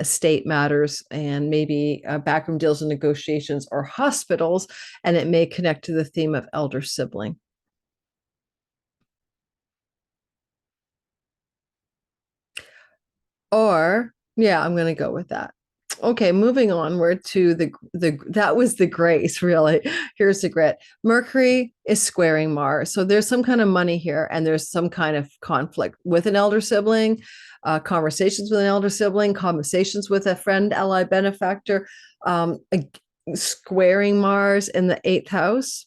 estate matters, and maybe backroom deals and negotiations or hospitals, and it may connect to the theme of elder sibling. Or, yeah, I'm going to go with that. Okay, moving onward to the that was the grace, really. Here's the grit. Mercury is squaring Mars. So there's some kind of money here, and there's some kind of conflict with an elder sibling, conversations with an elder sibling, conversations with a friend, ally, benefactor, squaring Mars in the eighth house.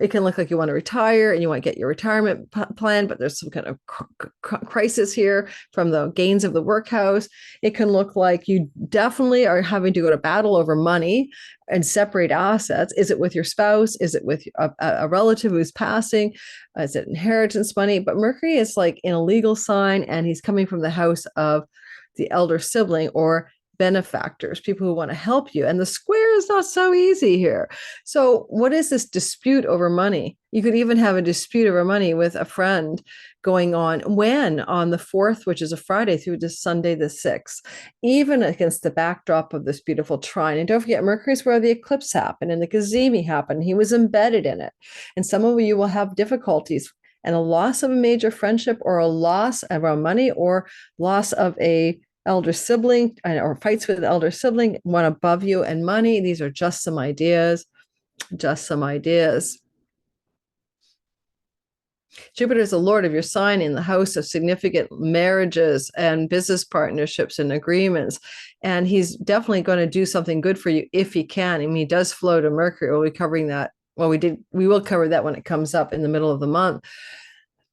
It can look like you want to retire and you want to get your retirement plan, but there's some kind of crisis here from the gains of the workhouse. It can look like you definitely are having to go to battle over money and separate assets. Is it with your spouse? Is it with a relative who's passing? Is it inheritance money? But Mercury is like in a legal sign, and he's coming from the house of the elder sibling or benefactors, people who want to help you. And the square is not so easy here. So what is this dispute over money? You could even have a dispute over money with a friend going on on the 4th, which is a Friday, through to Sunday the 6th, even against the backdrop of this beautiful trine. And don't forget, Mercury's where the eclipse happened and the CAZIMI happened. He was embedded in it. And some of you will have difficulties and a loss of a major friendship, or a loss around money, or loss of a elder sibling, or fights with elder sibling, one above you, and money. These are just some ideas. Jupiter is the lord of your sign in the house of significant marriages and business partnerships and agreements. And he's definitely going to do something good for you if he can. I mean, he does flow to Mercury. We'll be covering that. Well, we will cover that when it comes up in the middle of the month.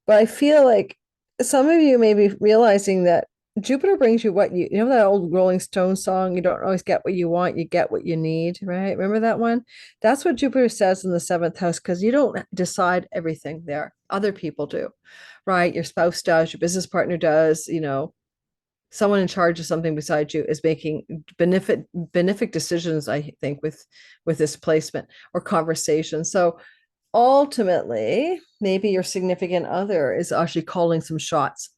But I feel like some of you may be realizing that Jupiter brings you what you know, that old Rolling Stone song, you don't always get what you want, you get what you need, right? Remember that one? That's what Jupiter says in the 7th house, because you don't decide everything there. Other people do, right? Your spouse does, your business partner does, someone in charge of something beside you is making benefic decisions, I think, with this placement or conversation. So ultimately, maybe your significant other is actually calling some shots,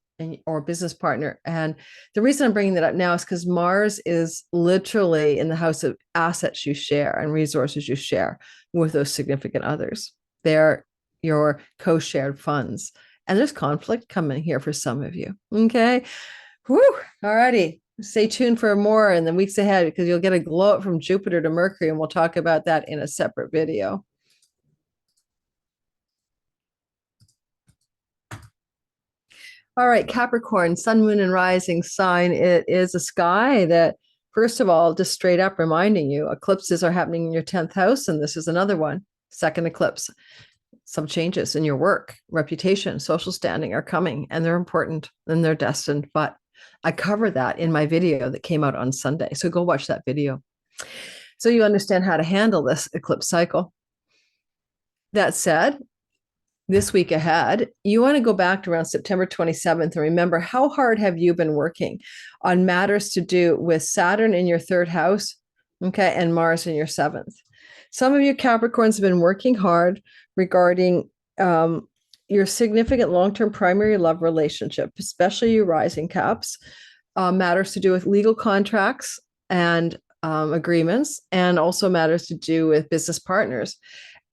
or business partner. And the reason I'm bringing that up now is because Mars is literally in the house of assets you share and resources you share with those significant others. They're your co-shared funds. And there's conflict coming here for some of you. Okay. Whew. All righty. Stay tuned for more in the weeks ahead, because you'll get a glow up from Jupiter to Mercury, and we'll talk about that in a separate video. All right, Capricorn, sun, moon, and rising sign. It is a sky that, first of all, just straight up reminding you, eclipses are happening in your 10th house, and this is another one, second eclipse. Some changes in your work, reputation, social standing are coming, and they're important and they're destined. But I cover that in my video that came out on Sunday. So go watch that video so you understand how to handle this eclipse cycle. That said, this week ahead, you want to go back to around September 27th and remember, how hard have you been working on matters to do with Saturn in your 3rd house, okay, and Mars in your 7th. Some of you Capricorns have been working hard regarding your significant long-term primary love relationship, especially you rising Caps, matters to do with legal contracts and agreements, and also matters to do with business partners.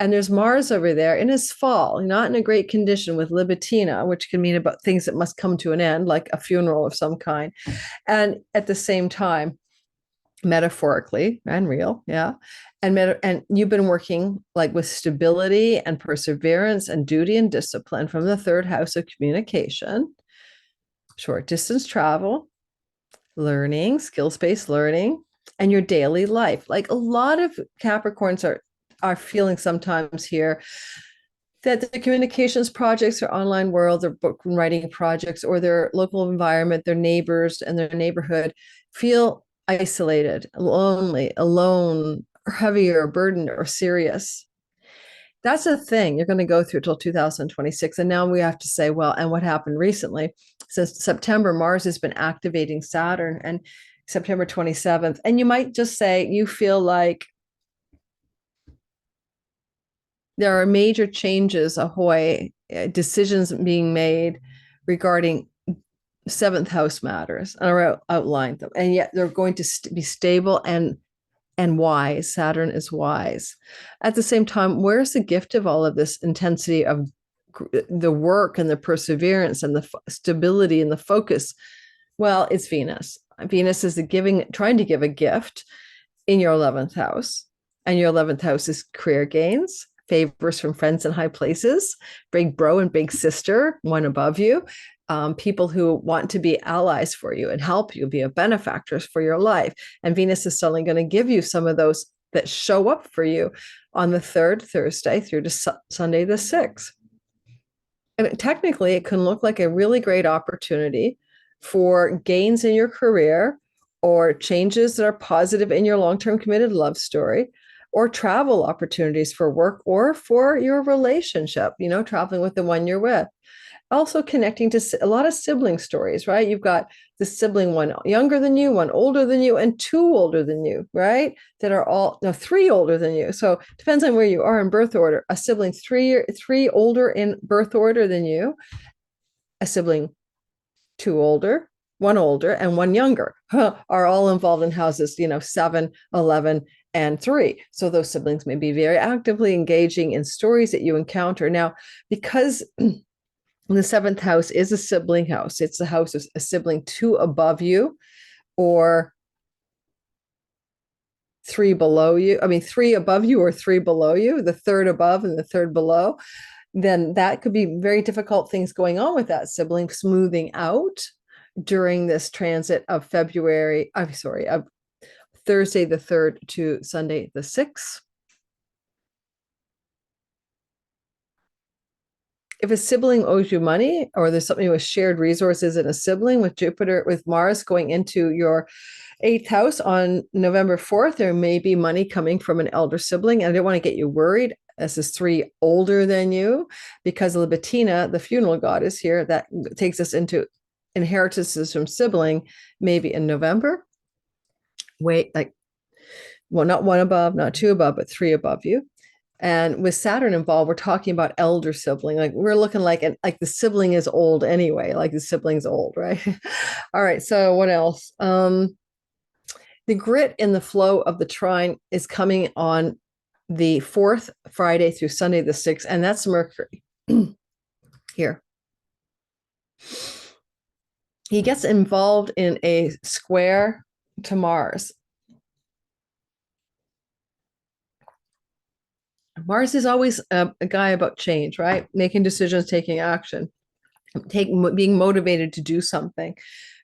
And there's Mars over there in his fall, not in a great condition, with libitina, which can mean about things that must come to an end, like a funeral of some kind. And at the same time, metaphorically and real, yeah. And you've been working like with stability and perseverance and duty and discipline from the 3rd house of communication, short distance travel, learning, skills-based learning, and your daily life. Like a lot of Capricorns are feeling sometimes here that the communications projects, or online world, their book writing projects, or their local environment, their neighbors and their neighborhood feel isolated, lonely, alone, heavier, burdened, or serious. That's a thing you're going to go through till 2026. And now we have to say, well, and what happened recently? Since September, Mars has been activating Saturn, and September 27th. And you might just say you feel like there are major changes, ahoy, decisions being made regarding seventh house matters, and I outlined them. And yet they're going to be stable and wise. Saturn is wise. At the same time, where's the gift of all of this intensity of the work and the perseverance and the stability and the focus? Well, it's Venus. Venus is trying to give a gift in your 11th house. And your 11th house is career gains, favors from friends in high places, big bro and big sister, one above you, people who want to be allies for you and help you, be a benefactors for your life. And Venus is suddenly going to give you some of those that show up for you on the 3rd, Thursday, through to Sunday, the 6th. And technically, it can look like a really great opportunity for gains in your career, or changes that are positive in your long-term committed love story, or travel opportunities for work or for your relationship, traveling with the one you're with. Also connecting to a lot of sibling stories, right? You've got the sibling, one younger than you, one older than you, and two older than you, right? That are all, no, three older than you. So depends on where you are in birth order. A sibling three older in birth order than you, a sibling two older, one older, and one younger are all involved in houses, 7, 11, and 3. So those siblings may be very actively engaging in stories that you encounter. Now, because the 7th house is a sibling house, it's the house of a sibling 2 above you, or 3 below you. I mean, 3 above you or 3 below you, the 3rd above and the 3rd below. Then that could be very difficult things going on with that sibling smoothing out during this transit of of Thursday the 3rd to Sunday the 6th. If a sibling owes you money, or there's something with shared resources in a sibling, with Mars going into your 8th house on November 4th, there may be money coming from an elder sibling. And I don't want to get you worried. This is 3 older than you, because Libitina, the funeral goddess here, that takes us into inheritances from sibling, maybe in November. Not 1 above, not 2 above, but 3 above you. And with Saturn involved, we're talking about elder sibling. Like we're looking like the sibling is old anyway, like the sibling's old, right? All right. So what else? The grit in the flow of the trine is coming on the 4th, Friday through Sunday the 6th, and that's Mercury here. He gets involved in a square to Mars. Mars is always a guy about change, right? Making decisions, taking action, being motivated to do something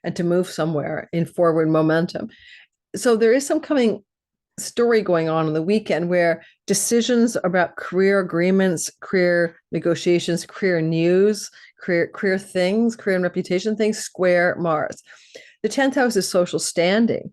and to move somewhere in forward momentum. So there is some coming story going on the weekend where decisions about career agreements, career negotiations, career news, career things, career and reputation things square Mars. The 10th house is social standing.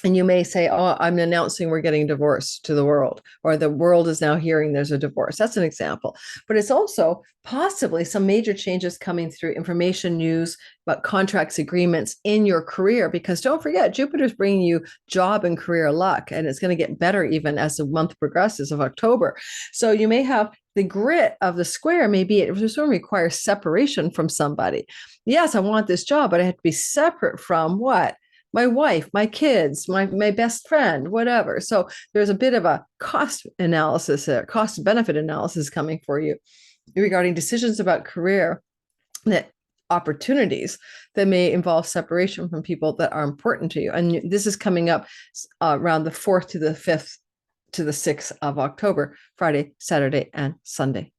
And you may say, oh, I'm announcing we're getting divorced to the world, or the world is now hearing there's a divorce. That's an example. But it's also possibly some major changes coming through information, news about contracts, agreements in your career, because don't forget, Jupiter's bringing you job and career luck, and it's going to get better even as the month progresses of October. So you may have the grit of the square, maybe it just requires separation from somebody. Yes, I want this job, but I have to be separate from what? My wife, my kids, my best friend, whatever. So there's a bit of a cost analysis there, cost benefit analysis coming for you regarding decisions about career, that opportunities that may involve separation from people that are important to you. And this is coming up around the 4th to the 5th to the 6th of October, Friday, Saturday, and Sunday.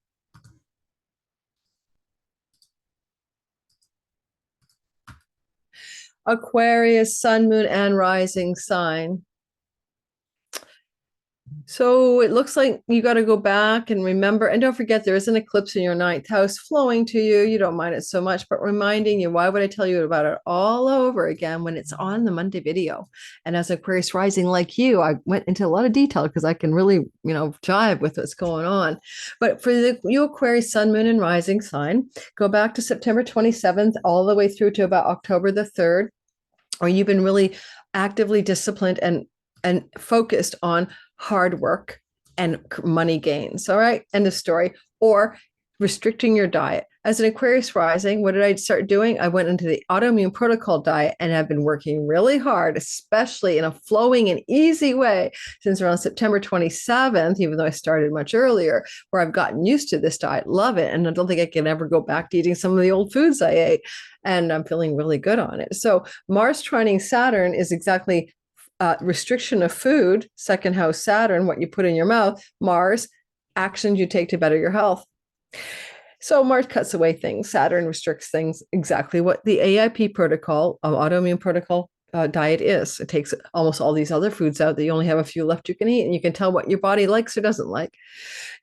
Aquarius, sun, moon, and rising sign. So it looks like you got to go back and remember, and don't forget there is an eclipse in your ninth house flowing to you. You don't mind it so much, but reminding you, why would I tell you about it all over again when it's on the Monday video? And as Aquarius rising like you, I went into a lot of detail because I can really, jive with what's going on. But for you Aquarius sun, moon, and rising sign, go back to September 27th all the way through to about October the 3rd, or you've been really actively disciplined and focused on hard work and money gains. All right. End of story. Or restricting your diet. As an Aquarius rising, what did I start doing? I went into the autoimmune protocol diet and have been working really hard, especially in a flowing and easy way since around September 27th, even though I started much earlier, where I've gotten used to this diet, love it. And I don't think I can ever go back to eating some of the old foods I ate. And I'm feeling really good on it. So Mars trining Saturn is exactly restriction of food, second house Saturn, what you put in your mouth, Mars, actions you take to better your health. So Mars cuts away things, Saturn restricts things, exactly what the AIP protocol, autoimmune protocol diet is. It takes almost all these other foods out that you only have a few left you can eat, and you can tell what your body likes or doesn't like.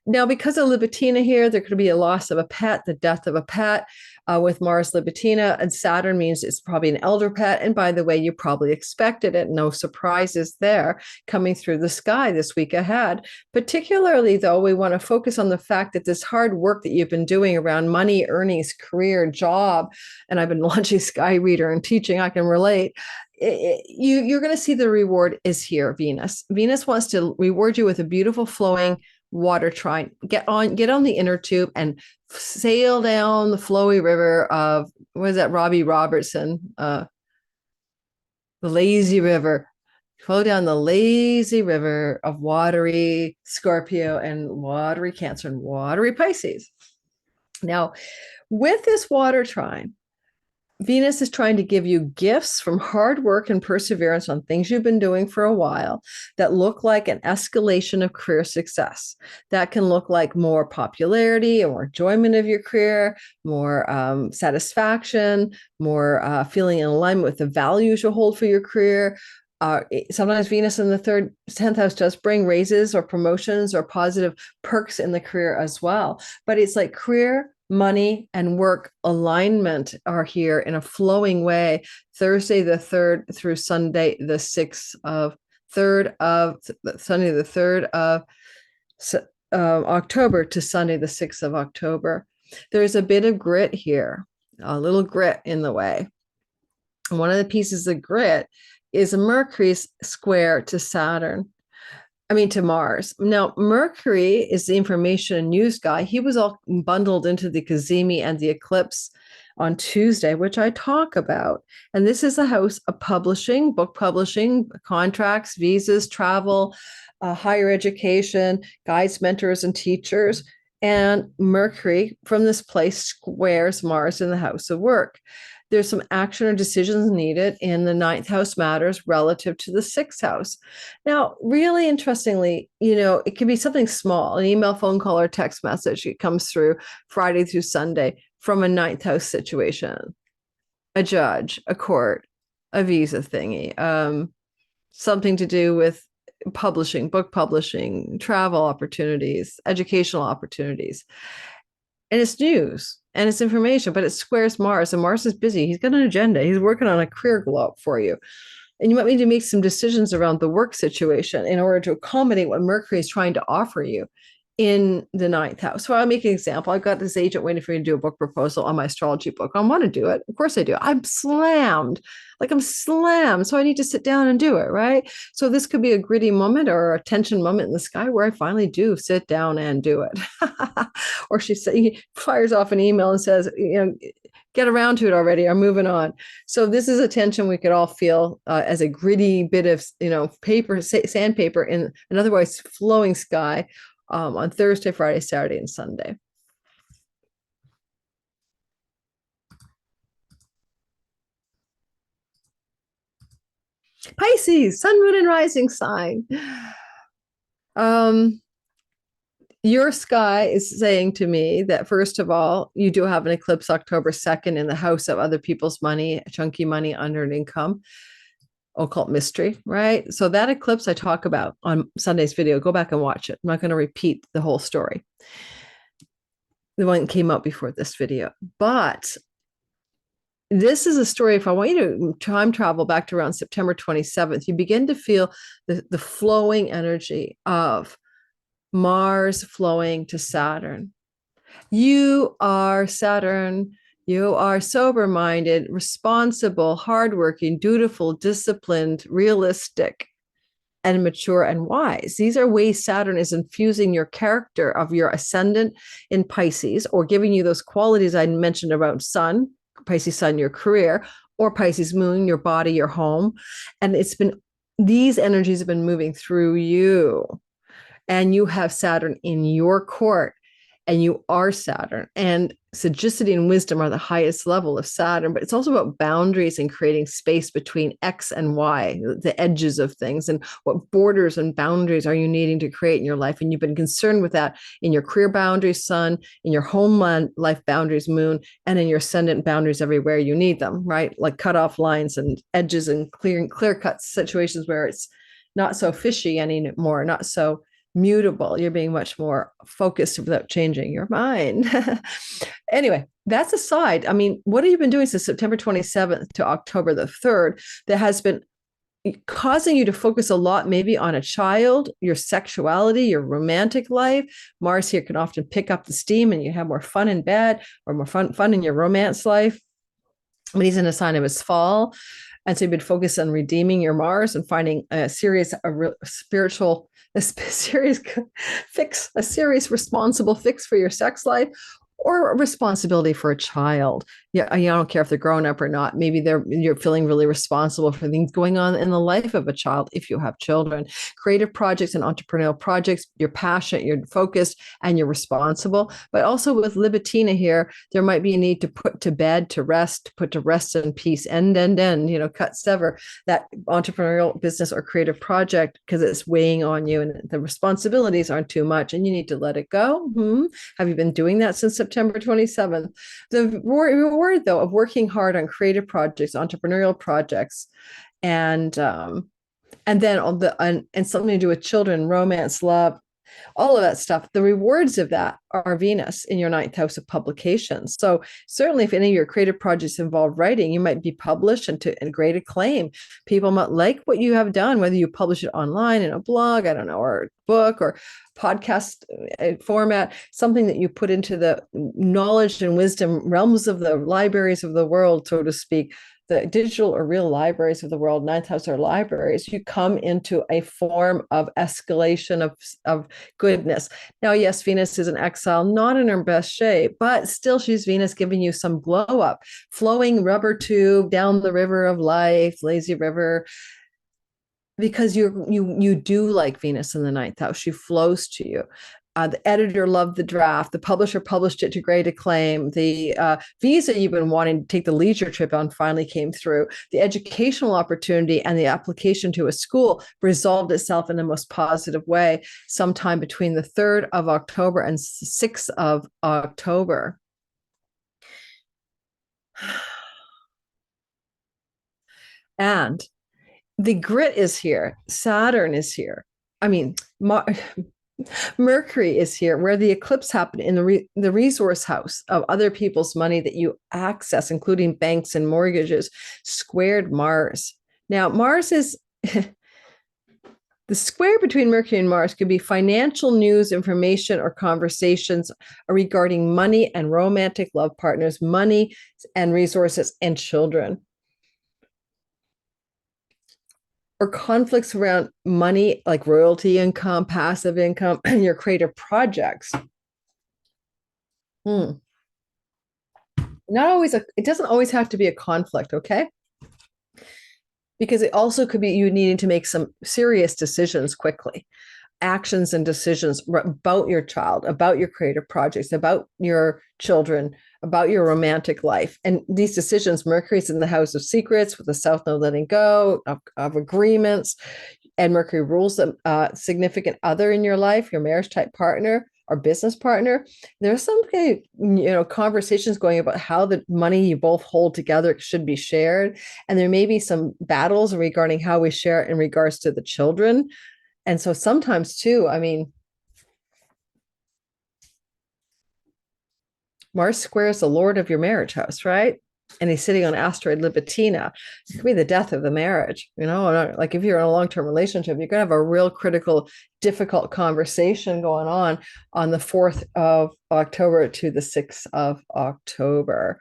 Now, because of Libitina here, there could be a loss of a pet, the death of a pet. With Mars Libitina, and Saturn means it's probably an elder pet. And by the way, you probably expected it. No surprises there coming through the sky this week ahead. Particularly, though, we want to focus on the fact that this hard work that you've been doing around money, earnings, career, job, and I've been launching Sky Reader and teaching, I can relate. You're going to see the reward is here, Venus. Venus wants to reward you with a beautiful flowing water trine. Get on the inner tube and sail down the flowy river of, what is that, Robbie Robertson, the lazy river. Flow down the lazy river of watery Scorpio and watery Cancer and watery Pisces. Now, with this water trine, Venus is trying to give you gifts from hard work and perseverance on things you've been doing for a while that look like an escalation of career success. That can look like more popularity or more enjoyment of your career, more satisfaction, more feeling in alignment with the values you hold for your career. Sometimes Venus in the 10th house does bring raises or promotions or positive perks in the career as well. But it's like career, money, and work alignment are here in a flowing way. Thursday the 3rd through Sunday the 6th of Sunday the 3rd of October to Sunday the 6th of October. There's a bit of grit here, a little grit in the way. And one of the pieces of grit is a Mercury's square to to Mars. Now, Mercury is the information and news guy. He was all bundled into the CAZIMI and the Eclipse on Tuesday, which I talk about. And this is a house of publishing, book publishing, contracts, visas, travel, higher education, guides, mentors, and teachers. And Mercury from this place squares Mars in the house of work. There's some action or decisions needed in the 9th house matters relative to the 6th house. Now, really interestingly, it can be something small, an email, phone call, or text message. It comes through Friday through Sunday from a 9th house situation, a judge, a court, a visa thingy, something to do with publishing, book publishing, travel opportunities, educational opportunities. And it's news and it's information, but it squares Mars, and Mars is busy. He's got an agenda. He's working on a career glow up for you. And you might need to make some decisions around the work situation in order to accommodate what Mercury is trying to offer you in the 9th house. So I'll make an example. I've got this agent waiting for me to do a book proposal on my astrology book. I want to do it. Of course I do. I'm slammed. So I need to sit down and do it, right? So this could be a gritty moment or a tension moment in the sky where I finally do sit down and do it. Or he fires off an email and says, get around to it already. I'm moving on. So this is a tension we could all feel as a gritty bit of, paper, sandpaper in an otherwise flowing sky on Thursday, Friday, Saturday, and Sunday. Pisces, sun, moon, and rising sign. Your sky is saying to me that, first of all, you do have an eclipse October 2nd in the house of other people's money, chunky money, unearned income. occult mystery, right? So that eclipse I talk about on Sunday's video, go back and watch it. I'm not going to repeat the whole story. The one that came out before this video. But this is a story, if I want you to time travel back to around September 27th, you begin to feel the flowing energy of Mars flowing to Saturn. You are Saturn. You are sober-minded, responsible, hardworking, dutiful, disciplined, realistic, and mature and wise. These are ways Saturn is infusing your character of your ascendant in Pisces, or giving you those qualities I mentioned about Sun, Pisces Sun, your career, or Pisces Moon, your body, your home. And these energies have been moving through you. And you have Saturn in your court, and you are Saturn. And sagacity and wisdom are the highest level of Saturn, but it's also about boundaries and creating space between X and Y, the edges of things, and what borders and boundaries are you needing to create in your life. And you've been concerned with that in your career boundaries, Sun, in your homeland life boundaries, Moon, and in your ascendant boundaries everywhere you need them, right? Like cutoff lines and edges and clear cut situations where it's not so fishy anymore, not so mutable. You're being much more focused without changing your mind. Anyway, that's aside. I mean, what have you been doing since September 27th to October the 3rd that has been causing you to focus a lot maybe on a child, your sexuality, your romantic life? Mars here can often pick up the steam and you have more fun in bed, or more fun in your romance life when he's in a sign of his fall. And so you've been focused on redeeming your Mars and finding a serious responsible fix for your sex life, or a responsibility for a child. Yeah, I don't care if they're grown up or not. Maybe you're feeling really responsible for things going on in the life of a child if you have children. Creative projects and entrepreneurial projects, you're passionate, you're focused, and you're responsible. But also with Libitina here, there might be a need to put to bed, to rest, put to rest in peace, end, cut, sever that entrepreneurial business or creative project because it's weighing on you and the responsibilities aren't too much and you need to let it go. Have you been doing that since September 27th? The reward, though, of working hard on creative projects, entrepreneurial projects, and then and something to do with children, romance, love, all of that stuff. The rewards of that are Venus in your ninth house of publications. So certainly if any of your creative projects involve writing, you might be published and to great acclaim. People might like what you have done, whether you publish it online in a blog, I don't know, or a book or podcast format, something that you put into the knowledge and wisdom realms of the libraries of the world, so to speak, the digital or real libraries of the world. Ninth house are libraries. You come into a form of escalation of goodness. Now, yes, Venus is in exile, not in her best shape, but still she's Venus giving you some glow up, flowing rubber tube down the river of life, lazy river, because you do like Venus in the ninth house. She flows to you. The editor loved the draft. The publisher published it to great acclaim. The visa you've been wanting to take the leisure trip on finally came through. The educational opportunity and the application to a school resolved itself in the most positive way sometime between the 3rd of October and 6th of October. And the grit is here. Saturn is here. I mean, Mercury is here, where the eclipse happened in the resource house of other people's money that you access, including banks and mortgages, squared Mars. Now, Mars is the square between Mercury and Mars could be financial news, information, or conversations regarding money and romantic love partners, money and resources, and children. Or conflicts around money, like royalty income, passive income, and your creative projects. Not always, it doesn't always have to be a conflict, okay? Because it also could be you needing to make some serious decisions quickly, actions and decisions about your child, about your creative projects, about your children, about your romantic life. And these decisions, Mercury's in the house of secrets with the South Node letting go of agreements, and Mercury rules a significant other in your life, your marriage type partner, or business partner, there's some kind of, conversations going about how the money you both hold together should be shared. And there may be some battles regarding how we share it in regards to the children. And so sometimes too, I mean, Mars squares the Lord of your marriage house, right? And he's sitting on asteroid Libitina. It could be the death of the marriage. Like if you're in a long-term relationship, you're going to have a real critical, difficult conversation going on the 4th of October to the 6th of October.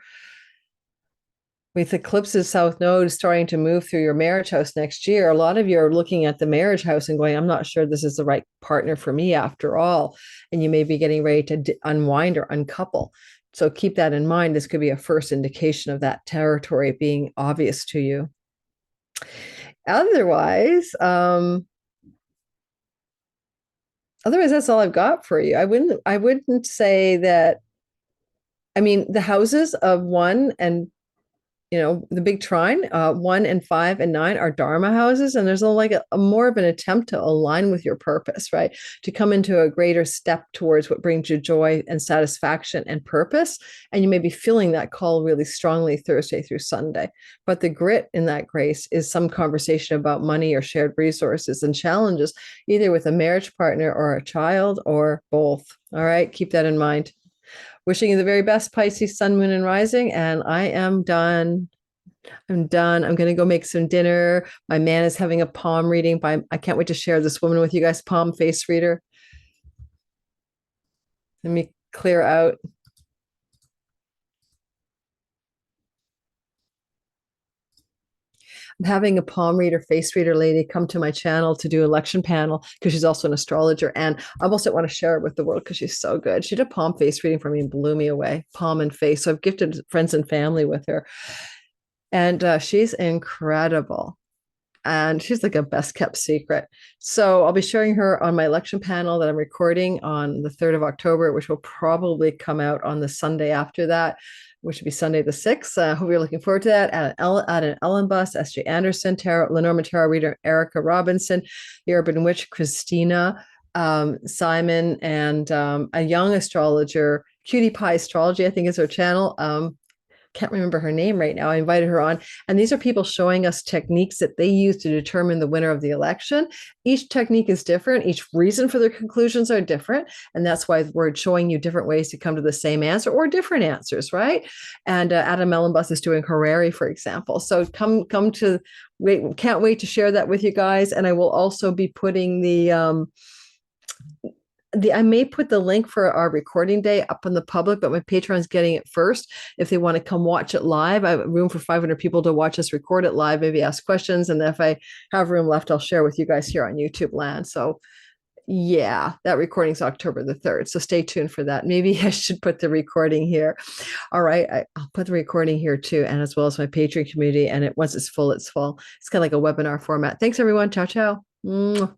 With eclipses south node starting to move through your marriage house next year, a lot of you are looking at the marriage house and going, I'm not sure this is the right partner for me after all. And you may be getting ready to unwind or uncouple. So keep that in mind. This could be a first indication of that territory being obvious to you. Otherwise, that's all I've got for you. I wouldn't say that. I mean, the houses of 1 and the big trine, 1 and 5 and 9 are Dharma houses. And there's a more of an attempt to align with your purpose, right? To come into a greater step towards what brings you joy and satisfaction and purpose. And you may be feeling that call really strongly Thursday through Sunday. But the grit in that grace is some conversation about money or shared resources and challenges, either with a marriage partner or a child or both. All right. Keep that in mind. Wishing you the very best, Pisces, sun, moon, and rising. And I am done. I'm done. I'm going to go make some dinner. My man is having a palm reading I can't wait to share this woman with you guys, palm face reader. Let me clear out. I'm having a palm reader, face reader lady come to my channel to do election panel because she's also an astrologer. And I almost don't want to share it with the world because she's so good. She did a palm face reading for me and blew me away, palm and face. So I've gifted friends and family with her. And she's incredible. And she's like a best kept secret. So I'll be sharing her on my election panel that I'm recording on the 3rd of October, which will probably come out on the Sunday after that, which would be Sunday the 6th. I hope you're looking forward to that. At an Ellen Bus, S.J. Anderson, Lenormand Tarot Reader, Erica Robinson, the Urban Witch, Christina, Simon, and a young astrologer, Cutie Pie Astrology, I think is her channel. Can't remember her name right now. I invited her on. And these are people showing us techniques that they use to determine the winner of the election. Each technique is different. Each reason for their conclusions are different. And that's why we're showing you different ways to come to the same answer or different answers, right? And Adam Mellenbus is doing Harari, for example. So come to, can't wait to share that with you guys. And I will also be putting I may put the link for our recording day up on the public, but my Patreon's getting it first. If they want to come watch it live, I have room for 500 people to watch us record it live, maybe ask questions. And if I have room left, I'll share with you guys here on YouTube land. So yeah, that recording's October the 3rd. So stay tuned for that. Maybe I should put the recording here. All right. I'll put the recording here too. And as well as my Patreon community. And once it's full, it's full. It's kind of like a webinar format. Thanks everyone. Ciao, ciao. Mwah.